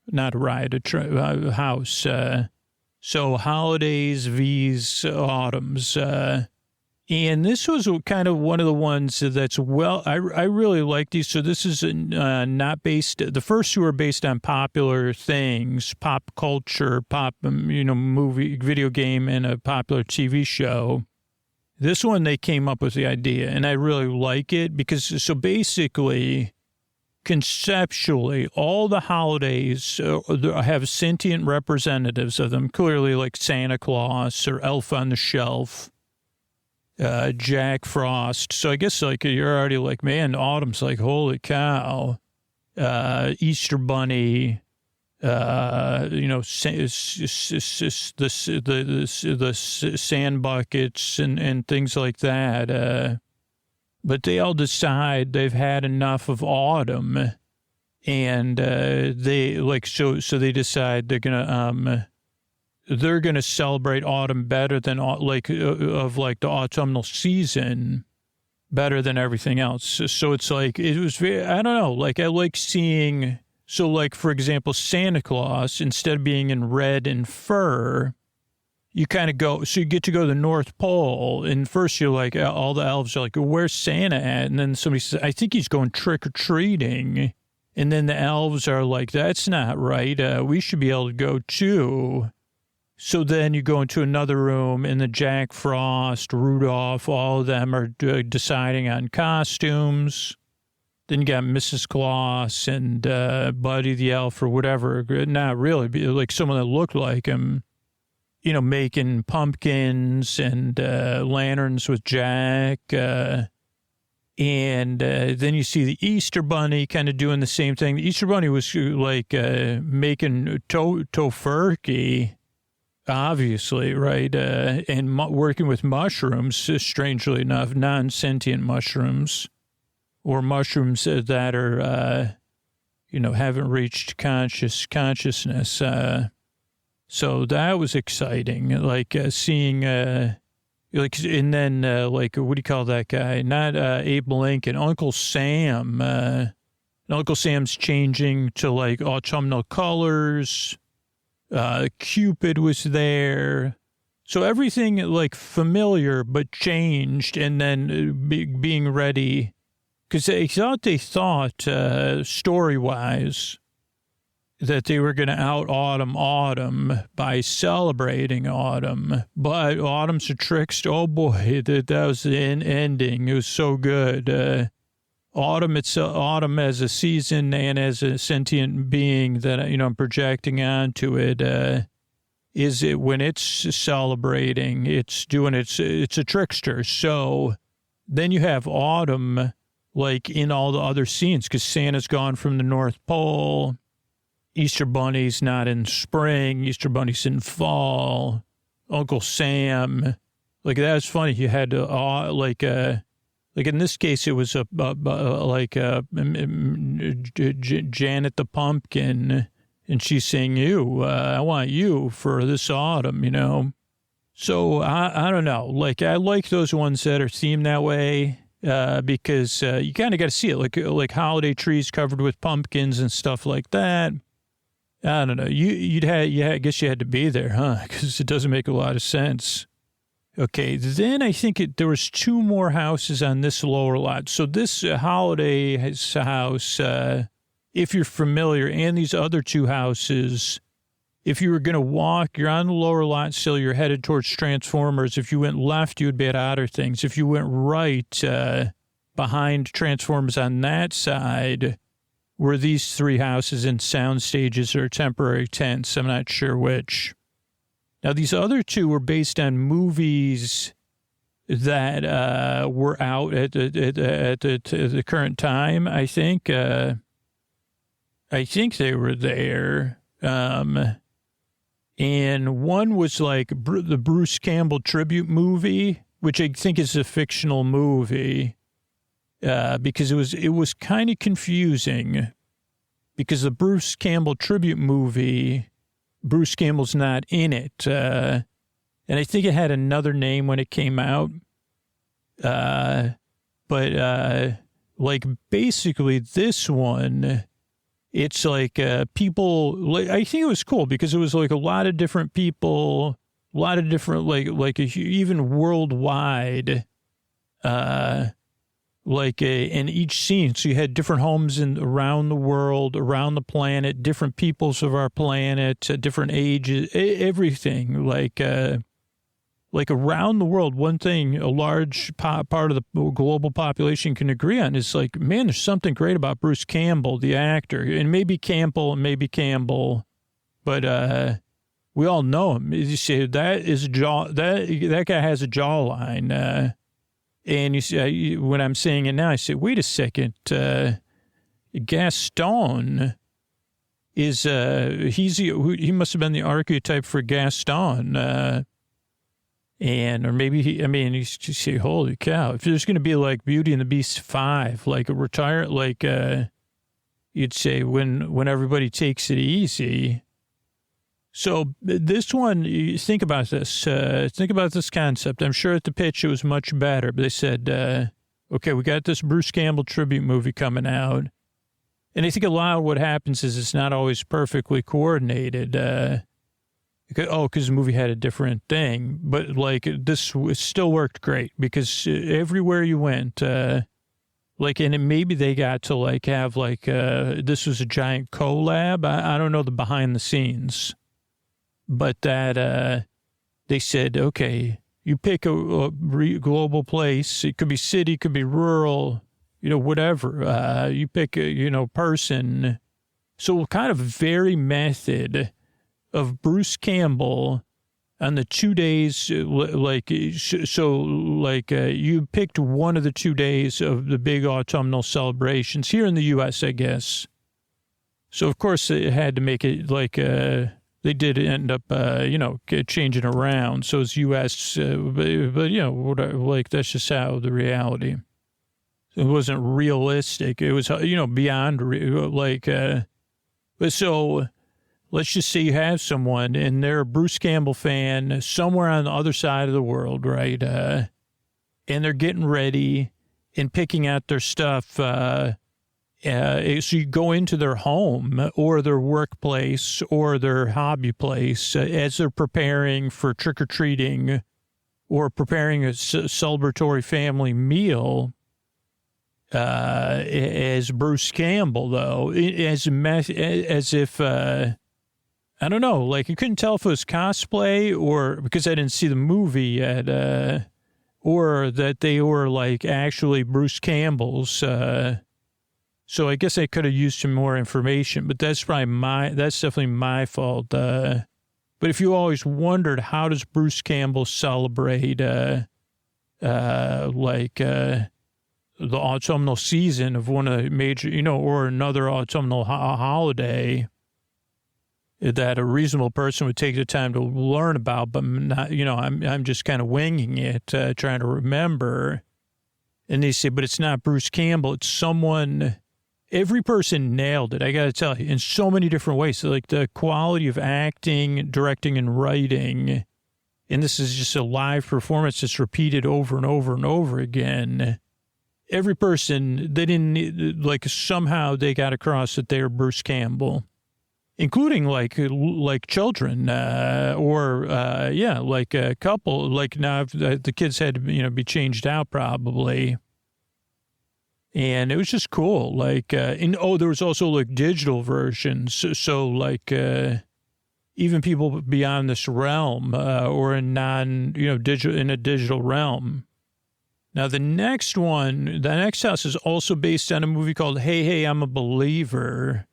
Not a ride, a house. So holidays, V's, autumns. And this was kind of one of the ones that's, well, I really like these. So this is not based, the first two are based on popular things, pop culture, movie, video game, and a popular TV show. This one, they came up with the idea, and I really like it because, so basically, conceptually, all the holidays have sentient representatives of them, clearly like Santa Claus or Elf on the Shelf. Jack Frost. So I guess like you're already like, man, autumn's like, holy cow. Easter Bunny, the sand buckets and things like that. But they all decide they've had enough of autumn, and they like so they decide they're gonna celebrate autumn better than the autumnal season, better than everything else. So it's like, it was very, I don't know, like I like seeing, so like, for example, Santa Claus, instead of being in red and fur, you kind of go, so you get to go to the North Pole, and first you're like, all the elves are like, where's Santa at? And then somebody says, I think he's going trick-or-treating. And then the elves are like, that's not right. We should be able to go too. So then you go into another room, and the Jack Frost, Rudolph, all of them are deciding on costumes. Then you got Mrs. Claus and Buddy the Elf or whatever. Not really, like someone that looked like him, making pumpkins and lanterns with Jack. And then you see the Easter Bunny kind of doing the same thing. The Easter Bunny was like making tofurkey. Obviously, right? And working with mushrooms, strangely enough, non-sentient mushrooms or mushrooms that are, haven't reached consciousness. So that was exciting. Like seeing, and then what do you call that guy? Not Abe Lincoln, Uncle Sam. Uncle Sam's changing to like autumnal colors. Cupid was there. So everything like familiar but changed, and then being ready, because they thought story-wise that they were going to out autumn by celebrating autumn. But autumn's a trickster. Oh boy, that was the ending. It was so good. Autumn as a season and as a sentient being that, I'm projecting onto it, is it when it's celebrating, it's a trickster. So then you have autumn like in all the other scenes, because Santa's gone from the North Pole. Easter Bunny's not in spring. Easter Bunny's in fall. Uncle Sam, like that was funny. You had to like in this case, it was Janet the Pumpkin, and she's saying, I want you for this autumn, So I don't know. Like, I like those ones that are themed that way because you kind of got to see it, like holiday trees covered with pumpkins and stuff like that. I don't know. I guess you had to be there, huh? Because it doesn't make a lot of sense. Okay, then I think there was two more houses on this lower lot. So this holiday house, if you're familiar, and these other two houses, if you were going to walk, you're on the lower lot still, you're headed towards Transformers. If you went left, you would be at Otter Things. If you went right, behind Transformers on that side, were these three houses in sound stages or temporary tents. I'm not sure which. Now, these other two were based on movies that were out at the current time, I think. I think they were there. And one was like the Bruce Campbell tribute movie, which I think is a fictional movie. because it was kind of confusing because the Bruce Campbell tribute movie, Bruce Campbell's not in it. And I think it had another name when it came out. But like basically this one, it's like people, like, I think it was cool because it was like a lot of different people, a lot of different, even worldwide, in each scene. So you had different homes around the world, around the planet, different peoples of our planet, different ages, everything. Like around the world, one thing a large part of the global population can agree on is like, man, there's something great about Bruce Campbell, the actor, and maybe Campbell, but we all know him. You see, that guy has a jawline. And you see, when I'm saying it now, I say, wait a second, Gaston is he must have been the archetype for Gaston. Or maybe you say, holy cow, if there's going to be like Beauty and the Beast 5, like a you'd say when everybody takes it easy. So this one, you think about this concept. I'm sure at the pitch it was much better, but they said, okay, we got this Bruce Campbell tribute movie coming out. And I think a lot of what happens is it's not always perfectly coordinated. Because the movie had a different thing. But, it still worked great because everywhere you went, and maybe they got to, have, this was a giant collab. I don't know the behind the scenes. But that they said, okay, you pick a global place. It could be city, it could be rural, whatever. You pick a, person. So kind of very method of Bruce Campbell on the 2 days, you picked one of the 2 days of the big autumnal celebrations here in the U.S., I guess. So, of course, they had to make it they did end up, changing around. So it's U.S., that's just how the reality. It wasn't realistic. It was, beyond, but so let's just say you have someone and they're a Bruce Campbell fan somewhere on the other side of the world, right? And they're getting ready and picking out their stuff. So you go into their home or their workplace or their hobby place as they're preparing for trick-or-treating or preparing a celebratory family meal. As Bruce Campbell, though, as if... I don't know, you couldn't tell if it was cosplay or because I didn't see the movie yet, or that they were actually Bruce Campbell's. So I guess I could have used some more information, but that's definitely my fault. But if you always wondered, how does Bruce Campbell celebrate, the autumnal season of one of the major, or another autumnal holiday, that a reasonable person would take the time to learn about, but not, I'm just kind of winging it, trying to remember. And they say, but it's not Bruce Campbell. It's someone, every person nailed it. I got to tell you, in so many different ways. So the quality of acting, directing, and writing. And this is just a live performance that's repeated over and over and over again. Every person, they didn't, somehow they got across that they're Bruce Campbell. Including children, a couple. Now the kids had to be changed out probably, and it was just cool. There was also digital versions. So even people beyond this realm or in digital in a digital realm. Now the next house is also based on a movie called Hey Hey I'm a Believer.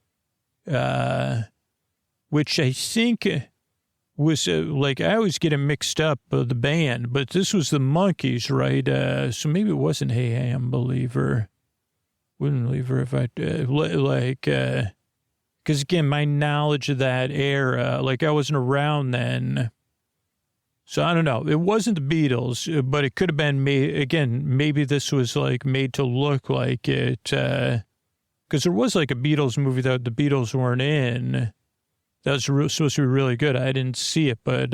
Which I think was I always get it mixed up, the band, but this was the Monkees, right? So maybe it wasn't Hey Hey I'm a Believer. Wouldn't believe her if I, because again, my knowledge of that era, I wasn't around then. So I don't know. It wasn't the Beatles, but it could have been made, again, maybe this was like made to look like it, because there was like a Beatles movie that the Beatles weren't in. That was supposed to be really good. I didn't see it, but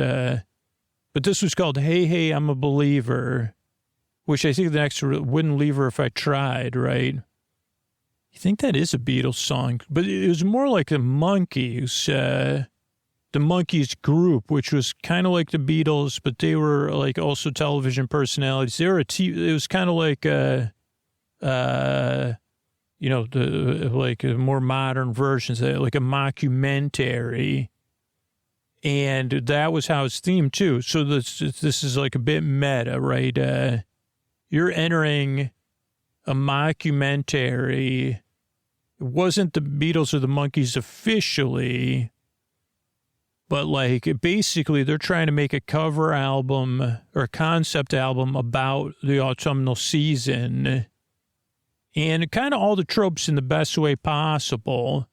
this was called Hey, Hey, I'm a Believer, which I think the next Wouldn't Leave Her If I Tried, right? You think that is a Beatles song, but it was more like the Monkees group, which was kind of like the Beatles, but they were like also television personalities. They were it was kind of like, the more modern versions, like a mockumentary. And that was how it's themed too. So this is like a bit meta, right? You're entering a mockumentary. It wasn't the Beatles or the Monkees officially, but like basically they're trying to make a cover album or a concept album about the autumnal season, and kind of all the tropes in the best way possible.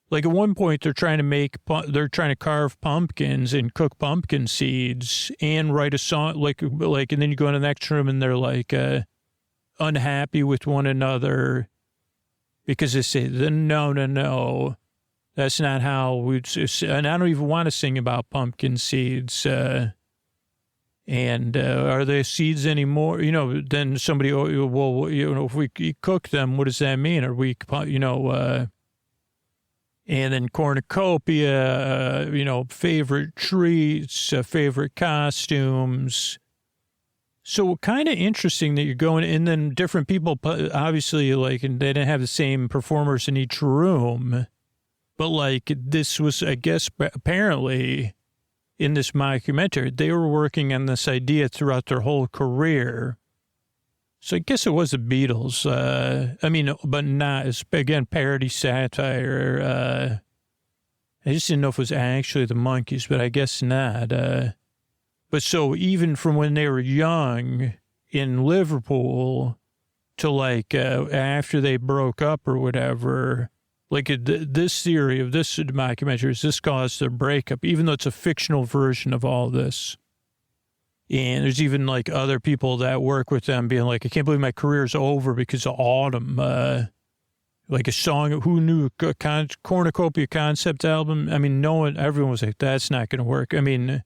Like at one point they're trying to carve pumpkins and cook pumpkin seeds and write a song like, and then you go in the next room and they're like unhappy with one another because they say, no. That's not how and I don't even want to sing about pumpkin seeds. And are there seeds anymore? Then somebody, if we cook them, what does that mean? Are we, and then cornucopia, favorite treats, favorite costumes. So kind of interesting that you're going, and then different people, obviously, and they didn't have the same performers in each room. But this was, I guess, apparently in this mockumentary, they were working on this idea throughout their whole career. So I guess it was the Beatles. But not, it's, again, parody satire. I just didn't know if it was actually the Monkees, but I guess not. But so even from when they were young in Liverpool to after they broke up or whatever, this theory of this documentary is this caused their breakup, even though it's a fictional version of all this. And there's even other people that work with them being like, I can't believe my career's over because of Autumn. Like a song, who knew, Cornucopia concept album. I mean, everyone was like, that's not going to work. I mean,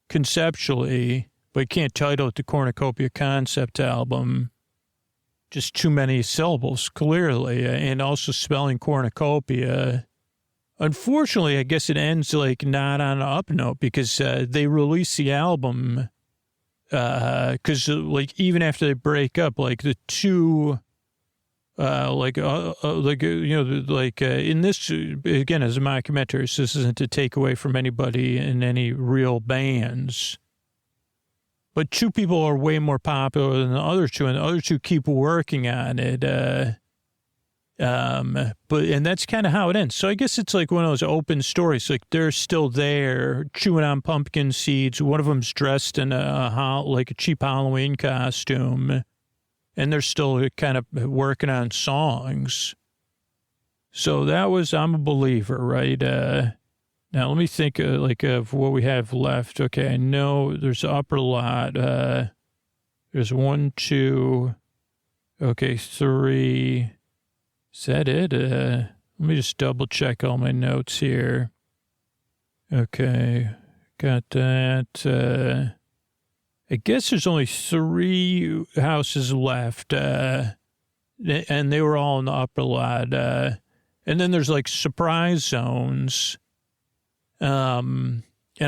conceptually, but you can't title it the Cornucopia concept album. Just too many syllables, clearly, and also spelling cornucopia. Unfortunately, I guess it ends not on an up note because they release the album because even after they break up, the two, in this, again, as a mockumentary, so this isn't to take away from anybody in any real bands. But two people are way more popular than the other two, and the other two keep working on it. And that's kind of how it ends. So I guess it's one of those open stories. They're still there chewing on pumpkin seeds. One of them's dressed in a cheap Halloween costume, and they're still kind of working on songs. So that was I'm a Believer, right? Now, let me think of what we have left. Okay, I know there's the upper lot. There's 1, 2, okay, 3. Is that it? Let me just double check all my notes here. Okay, got that. I guess there's only 3 houses left, and they were all in the upper lot. And then there's surprise zones. And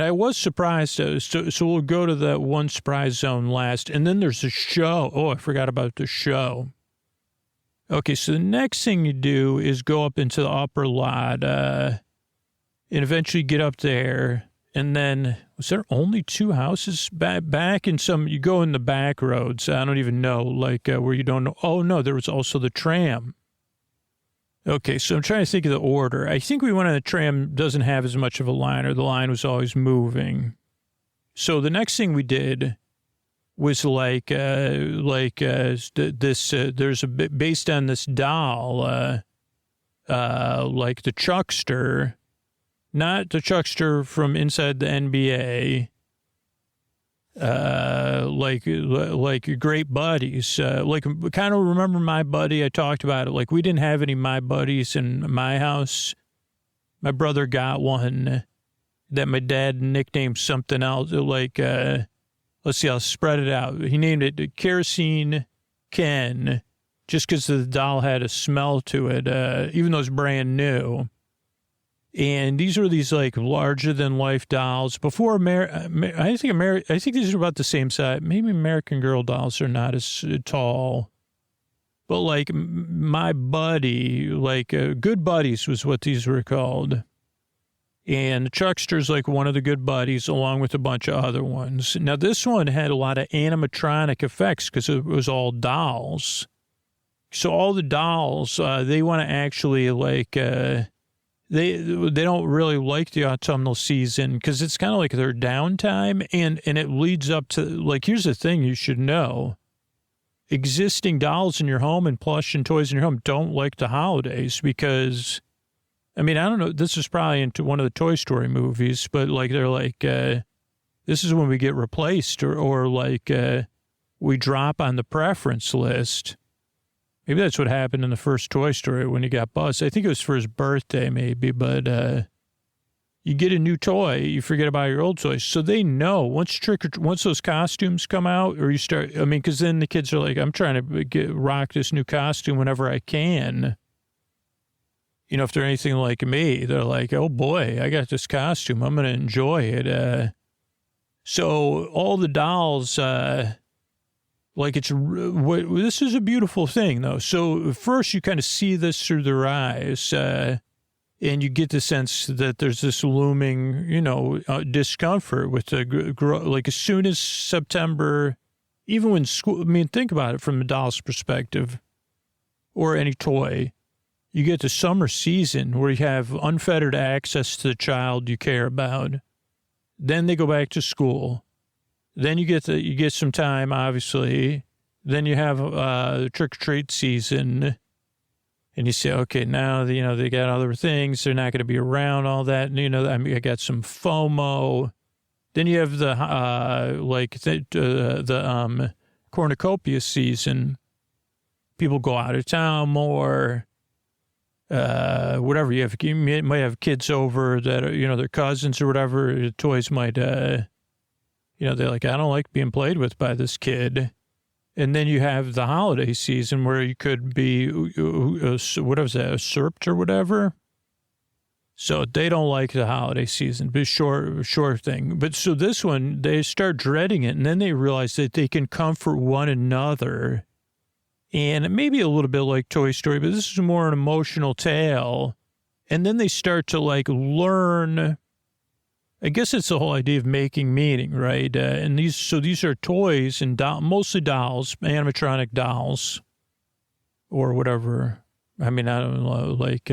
I was surprised. So we'll go to that one surprise zone last. And then there's a show. Oh, I forgot about the show. Okay, so the next thing you do is go up into the upper lot and eventually get up there. And then, was there only 2 houses back in some, you go in the back roads. I don't even know, where you don't know. Oh, no, there was also the tram. Okay, so I'm trying to think of the order. I think we went on the tram, doesn't have as much of a line, or the line was always moving. So the next thing we did was there's a bit based on this doll, the Chuckster, not the Chuckster from inside the NBA. like great buddies. Like kind of remember My Buddy? I talked about it. Like we didn't have any My Buddies in my house. My brother got one that my dad nicknamed something else. Like, let's see, I'll spread it out. He named it Kerosene Ken just because the doll had a smell to it, even though it's brand new. And these were these like larger than life dolls. Before I think these are about the same size. Maybe American Girl dolls are not as tall. But like My Buddy, like Good Buddies was what these were called. And Chuckster's like one of the good buddies along with a bunch of other ones. Now, this one had a lot of animatronic effects because it was all dolls. So all the dolls, they want to actually like, they don't really like the autumnal season because it's kind of like their downtime. And it leads up to, like, here's the thing you should know. Existing dolls in your home and plush and toys in your home don't like the holidays because... I mean, I don't know. This is probably into one of the Toy Story movies, but like they're like, this is when we get replaced or like we drop on the preference list. Maybe that's what happened in the first Toy Story when he got Buzz. I think it was for his birthday maybe, but you get a new toy, you forget about your old toys. So they know once those costumes come out or you start, I mean, because then the kids are like, I'm trying to rock this new costume whenever I can. You know, if they're anything like me, they're like, oh, boy, I got this costume. I'm going to enjoy it. So all the dolls, like this is a beautiful thing, though. So first you kind of see this through their eyes and you get the sense that there's this looming, you know, discomfort with like as soon as September, even when school, I mean, think about it from the doll's perspective or any toy. You get the summer season where you have unfettered access to the child you care about. Then they go back to school. Then you get some time, obviously. Then you have trick-or-treat season. And you say, okay, now, you know, they got other things. They're not going to be around, all that. And, you know, I mean, I got some FOMO. Then you have the cornucopia season. People go out of town more. Whatever you might have kids over that are, you know, their cousins or whatever. The toys might, you know, they're like, I don't like being played with by this kid. And then you have the holiday season where you could be, what was that, usurped or whatever. So they don't like the holiday season, but short thing. But so this one, they start dreading it, and then they realize that they can comfort one another. And maybe a little bit like Toy Story, but this is more an emotional tale. And then they start to like learn. I guess it's the whole idea of making meaning, right? And these are toys and mostly dolls, animatronic dolls, or whatever. I mean, I don't know, like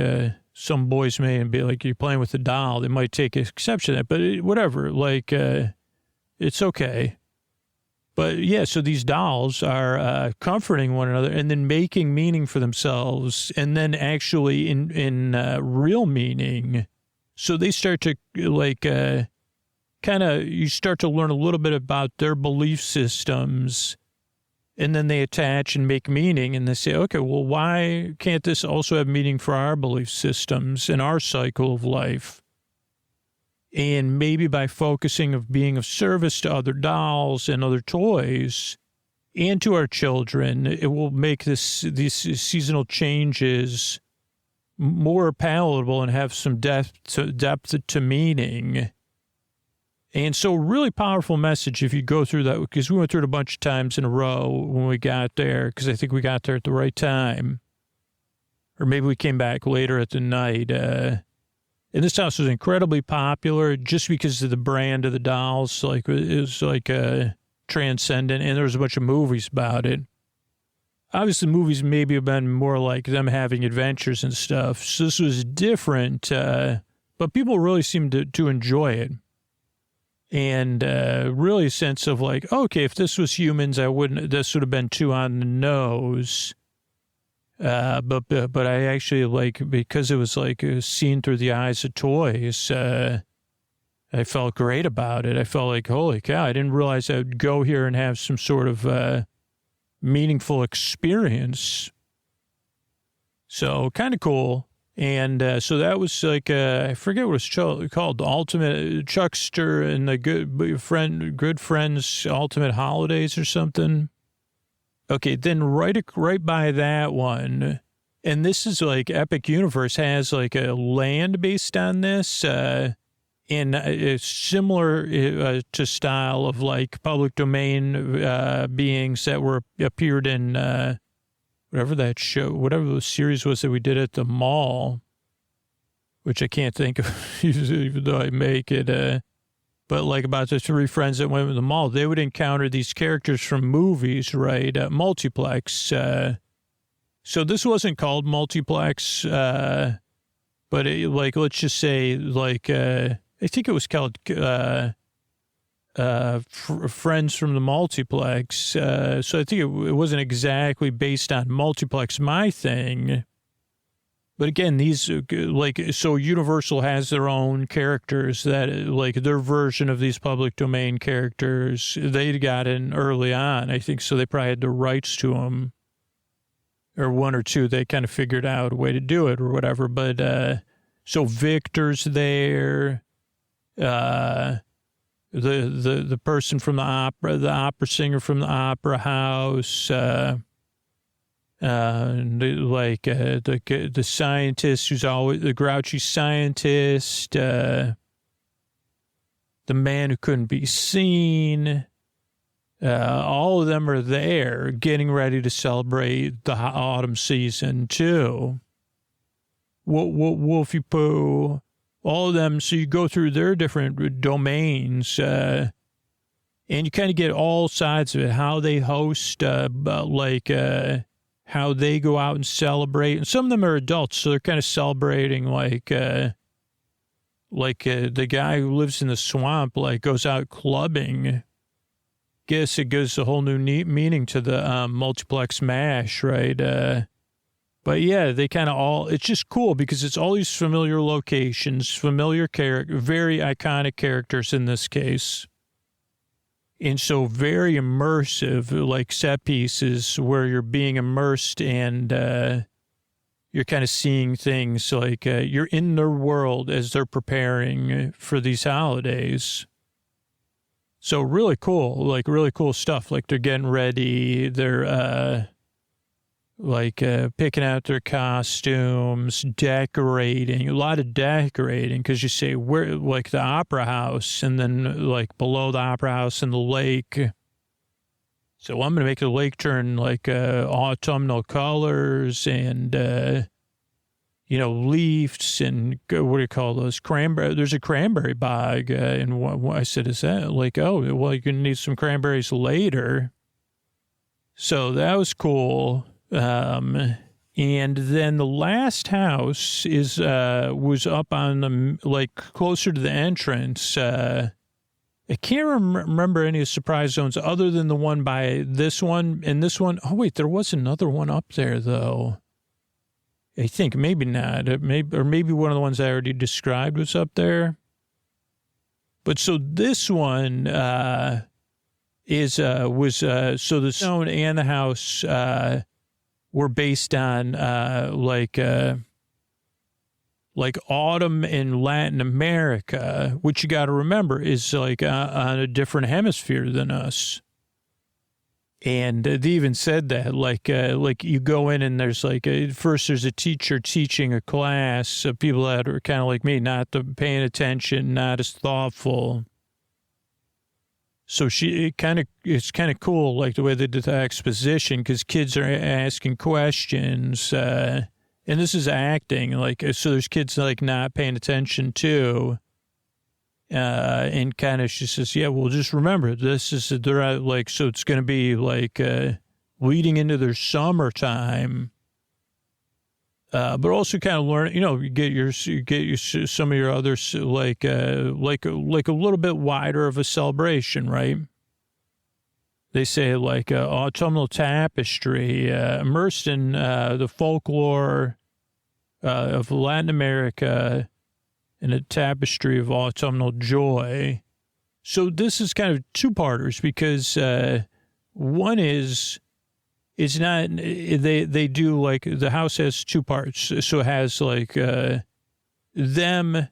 some boys may be like, you're playing with a doll. They might take exception to that, but whatever. Like, it's okay. But yeah, so these dolls are comforting one another and then making meaning for themselves, and then actually in real meaning. So they start to like you start to learn a little bit about their belief systems, and then they attach and make meaning, and they say, okay, well, why can't this also have meaning for our belief systems and our cycle of life? And maybe by focusing of being of service to other dolls and other toys and to our children, it will make these seasonal changes more palatable and have some depth to meaning. And so really powerful message if you go through that, because we went through it a bunch of times in a row when we got there, because I think we got there at the right time. Or maybe we came back later at the night. And this house was incredibly popular just because of the brand of the dolls. Like, it was like transcendent, and there was a bunch of movies about it. Obviously, movies maybe have been more like them having adventures and stuff. So this was different, but people really seemed to enjoy it. And really a sense of like, okay, if this was humans, this would have been too on the nose. But I actually like, because it was like seen through the eyes of toys, I felt great about it. I felt like, holy cow, I didn't realize I would go here and have some sort of meaningful experience. So kind of cool. And so that was like, I forget what it's called, the Ultimate Chuckster and the Good Friends Ultimate Holidays or something. Okay, then right by that one, and this is like Epic Universe has like a land based on this, and it's similar to style of like public domain beings that appeared in whatever the series was that we did at the mall, which I can't think of, even though I make it. But like about the three friends that went to the mall, they would encounter these characters from movies, right? Multiplex. So this wasn't called Multiplex, but let's just say I think it was called Friends from the Multiplex. So I think it wasn't exactly based on Multiplex, my thing. But again, these, so Universal has their own characters that, their version of these public domain characters, they got in early on, I think, so they probably had the rights to them. Or one or two, they kind of figured out a way to do it or whatever. But, so Victor's there, the person from the opera singer from the opera house, the scientist who's always the grouchy scientist, the man who couldn't be seen. All of them are there getting ready to celebrate the autumn season too. Wolfie Pooh, all of them. So you go through their different domains, and you kind of get all sides of it, how they host, how they go out and celebrate. And some of them are adults, so they're kind of celebrating the guy who lives in the swamp, goes out clubbing. Guess it gives a whole new meaning to the multiplex mash, right? But yeah, they kind of it's just cool because it's all these familiar locations, familiar very iconic characters in this case. And so very immersive, like set pieces where you're being immersed and you're kind of seeing things like you're in their world as they're preparing for these holidays. So really cool stuff. Like they're getting ready. They're picking out their costumes, decorating, a lot of decorating, because you say where, like the opera house, and then below the opera house and the lake. So I'm going to make the lake turn autumnal colors and, leaves and what do you call those? Cranberry. There's a cranberry bog. And what I said, is that you're going to need some cranberries later. So that was cool. And then the last house was up on the, closer to the entrance. I can't remember any of the surprise zones other than the one by this one and this one. Oh wait, there was another one up there though. I think maybe not. Maybe one of the ones I already described was up there. But so this one, so the zone and the house, were based on autumn in Latin America, which you got to remember is on a different hemisphere than us. And they even said that you go in and there's first there's a teacher teaching a class of people that are kind of like me, not paying attention, not as thoughtful. So it's kind of cool, the way they did the exposition, because kids are asking questions, and this is acting, so there's kids not paying attention too, and kind of she says, yeah, well, just remember this is so it's going to be leading into their summertime. But also kind of learn, you get some of your others like a little bit wider of a celebration, right? They say autumnal tapestry, immersed in the folklore of Latin America, and a tapestry of autumnal joy. So this is kind of two-parters because one is, it's not, they do like, the house has two parts. So it has like them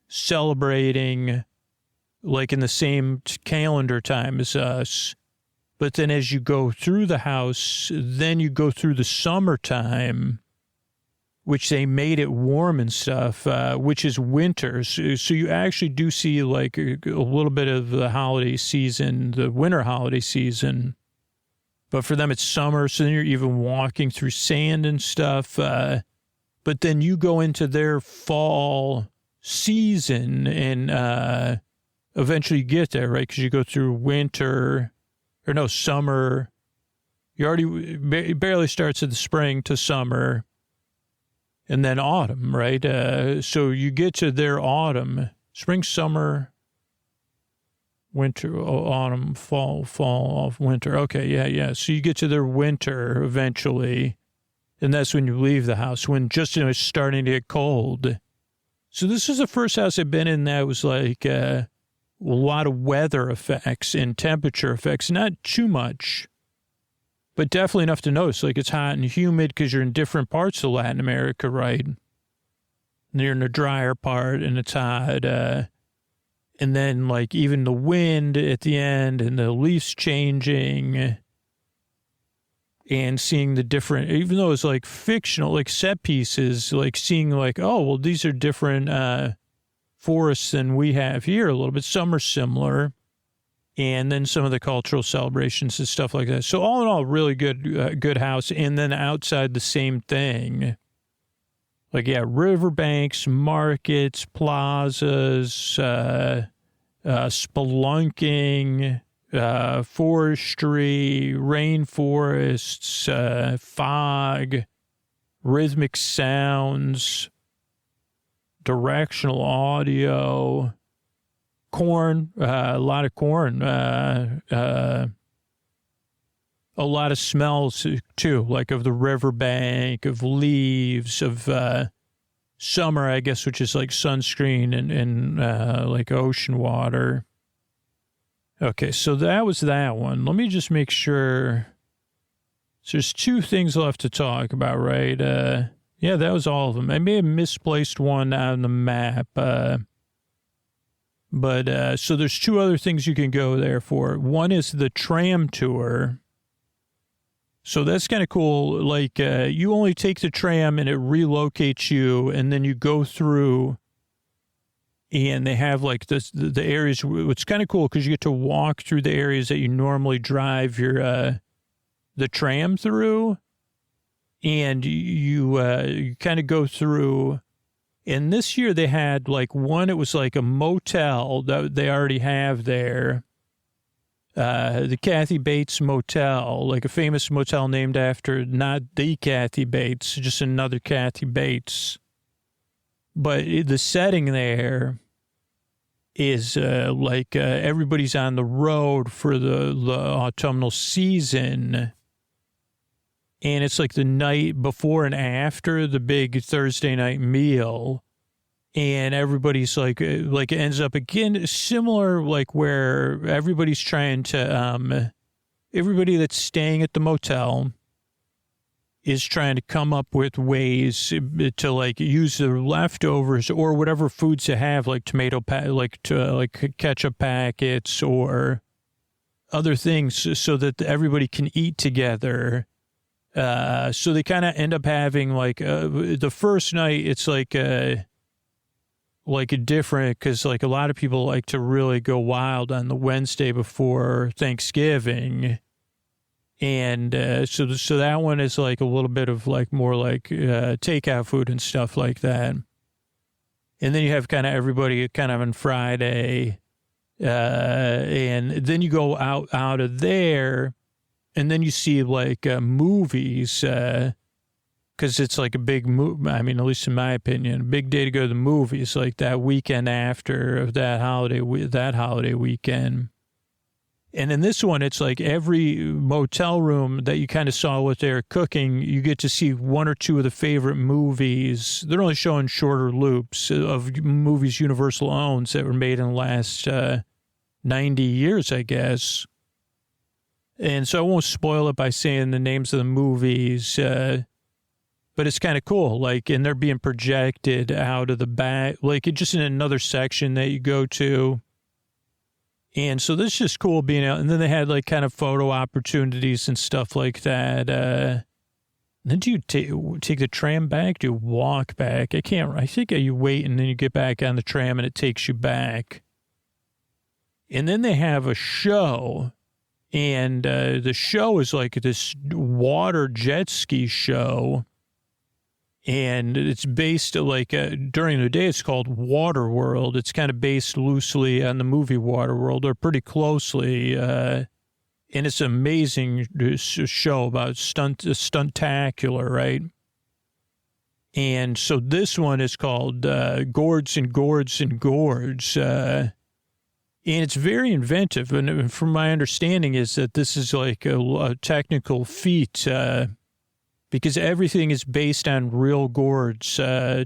celebrating like in the same calendar time as us. But then as you go through the house, then you go through the summertime, which they made it warm and stuff, which is winter. So you actually do see like a little bit of the holiday season, the winter holiday season. But for them, it's summer. So then you're even walking through sand and stuff. But then you go into their fall season and eventually you get there, right? Because you go through winter, or no, summer. You already barely starts in the spring to summer. And then autumn, right? So you get to their autumn, spring, summer, winter, autumn, fall, winter. Okay, yeah. So you get to their winter eventually, and that's when you leave the house, when just it's starting to get cold. So this is the first house I've been in that was like a lot of weather effects and temperature effects, not too much, but definitely enough to notice. Like it's hot and humid because you're in different parts of Latin America, right? And you're in the drier part and it's hot. And then like even the wind at the end and the leaves changing and seeing the different, even though it's like fictional, like set pieces, like seeing like, oh, well, these are different forests than we have here a little bit. Some are similar. And then some of the cultural celebrations and stuff like that. So all in all, really good house. And then outside the same thing. Like, yeah, riverbanks, markets, plazas, spelunking, forestry, rainforests, fog, rhythmic sounds, directional audio, corn, a lot of corn, a lot of smells too, like of the riverbank, of leaves, of summer, I guess, which is like sunscreen and like ocean water. Okay, so that was that one. Let me just make sure. So there's two things left to talk about, right? Yeah, that was all of them. I may have misplaced one on the map. But so there's two other things you can go there for. One is the tram tour. So that's kind of cool. Like you only take the tram and it relocates you, and then you go through and they have like the areas. It's kind of cool because you get to walk through the areas that you normally drive your the tram through, and you kind of go through. And this year they had like one, it was like a motel that they already have there. The Kathy Bates Motel, like a famous motel named after not the Kathy Bates, just another Kathy Bates. But the setting there is like everybody's on the road for the autumnal season. And it's like the night before and after the big Thursday night meal. And everybody's like it ends up again, similar, like where everybody's trying to, everybody that's staying at the motel is trying to come up with ways to like use their leftovers or whatever foods they have, like like ketchup packets or other things so that everybody can eat together. So they kind of end up having like the first night, it's like a different, because like a lot of people like to really go wild on the Wednesday before Thanksgiving. And so that one is like a little bit of like more like takeout food and stuff like that. And then you have kind of everybody kind of on Friday. And then you go out of there. And then you see like movies, because it's like a big move. I mean, at least in my opinion, a big day to go to the movies, like that weekend after of that holiday weekend. And in this one, it's like every motel room that you kind of saw what they're cooking, you get to see one or two of the favorite movies. They're only showing shorter loops of movies Universal owns that were made in the last 90 years, I guess. And so I won't spoil it by saying the names of the movies, but it's kind of cool. Like, and they're being projected out of the back, like just in another section that you go to. And so this is just cool being out. And then they had like kind of photo opportunities and stuff like that. Then do you take the tram back? Do you walk back? I think you wait and then you get back on the tram and it takes you back. And then they have a show. And the show is like this water jet ski show. And it's based like during the day, it's called Water World. It's kind of based loosely on the movie Water World, or pretty closely. And it's an amazing show about stuntacular, right? And so this one is called Gourds and Gourds and Gourds. And it's very inventive. And from my understanding is that this is like a technical feat, because everything is based on real gourds,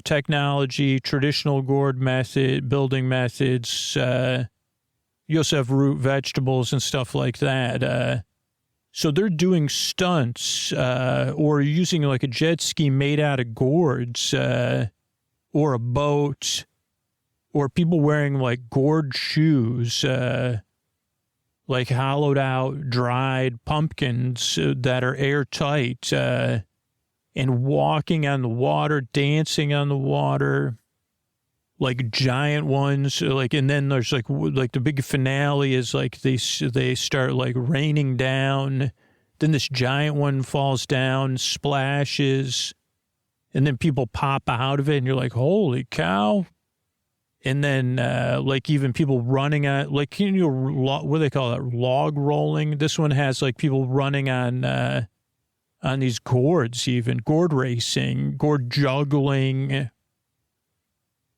technology, traditional gourd method, building methods. You also have root vegetables and stuff like that. So they're doing stunts or using like a jet ski made out of gourds or a boat, or people wearing like gourd shoes, like hollowed out, dried pumpkins that are airtight, and walking on the water, dancing on the water, like giant ones. Like, and then there's like the big finale is like they start like raining down. Then this giant one falls down, splashes, and then people pop out of it, and you're like, holy cow. And then, like, even people running on, like, you know, what do they call it? Log rolling. This one has, like, people running on these gourds, even. Gourd racing, gourd juggling,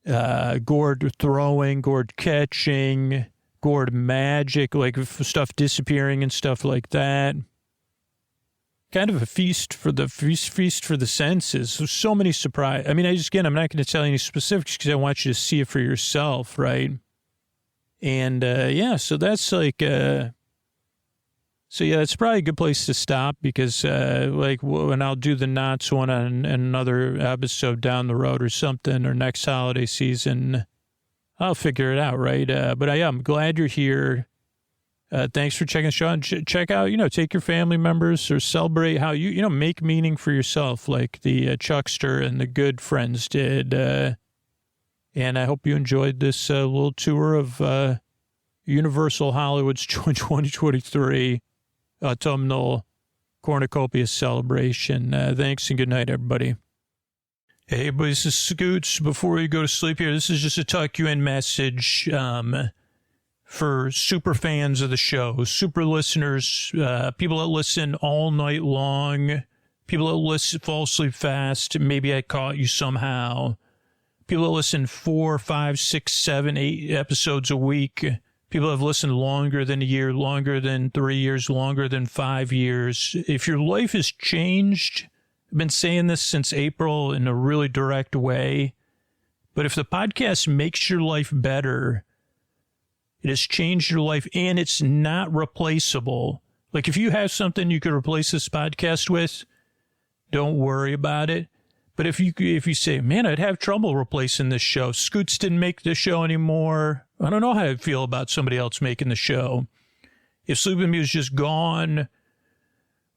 gourd throwing, gourd catching, gourd magic, like, stuff disappearing and stuff like that. Kind of a feast for the senses. There's so many surprise. I mean, I'm not going to tell you any specifics because I want you to see it for yourself, right? And so that's like, so yeah, it's probably a good place to stop because, and I'll do the Knots one on another episode down the road or something, or next holiday season. I'll figure it out, right? But I'm glad you're here. Thanks for checking the show out. Check out, take your family members or celebrate how you make meaning for yourself, like the Chuckster and the Good Friends did. And I hope you enjoyed this little tour of Universal Hollywood's 2023 Autumnal Cornucopia celebration. Thanks and good night, everybody. Hey, boys, this is Scoots. Before you go to sleep here, this is just a tuck you in message. For super fans of the show, super listeners, people that listen all night long, people that fall asleep fast, maybe I caught you somehow, people that listen 4, 5, 6, 7, 8 episodes a week, people that have listened longer than a year, longer than 3 years, longer than 5 years. If your life has changed, I've been saying this since April in a really direct way, but if the podcast makes your life better, it has changed your life, and it's not replaceable. Like, if you have something you could replace this podcast with, don't worry about it. But if you say, man, I'd have trouble replacing this show. Scoots didn't make the show anymore. I don't know how I'd feel about somebody else making the show. If Sleep With Me was just gone,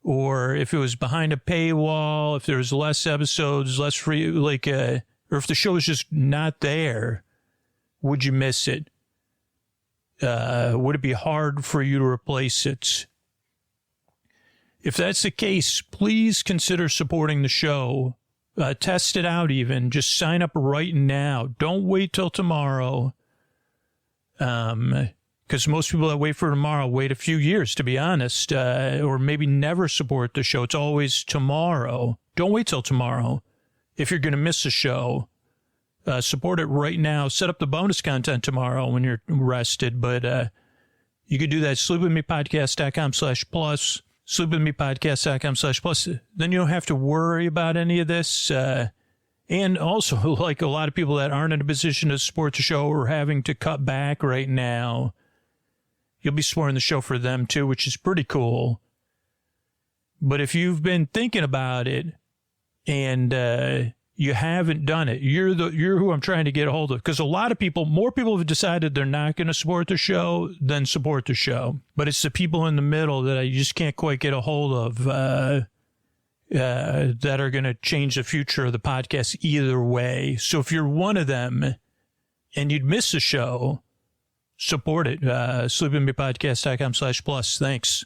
or if it was behind a paywall, if there was less episodes, less free, or if the show was just not there, would you miss it? Would it be hard for you to replace it? If that's the case, please consider supporting the show. Test it out even. Just sign up right now. Don't wait till tomorrow. Because most people that wait for tomorrow wait a few years, to be honest, or maybe never support the show. It's always tomorrow. Don't wait till tomorrow if you're going to miss a show. Support it right now. Set up the bonus content tomorrow when you're rested. But You could do that, sleepwithmepodcast.com/plus, sleepwithmepodcast.com/plus. Then you don't have to worry about any of this. And also, like a lot of people that aren't in a position to support the show or having to cut back right now, you'll be supporting the show for them too, which is pretty cool. But if you've been thinking about it and you haven't done it, you're who I'm trying to get a hold of. Because a lot of people, more people have decided they're not going to support the show than support the show. But it's the people in the middle that I just can't quite get a hold of that are going to change the future of the podcast either way. So if you're one of them and you'd miss the show, support it. Sleepwithmepodcast.com/plus. Thanks.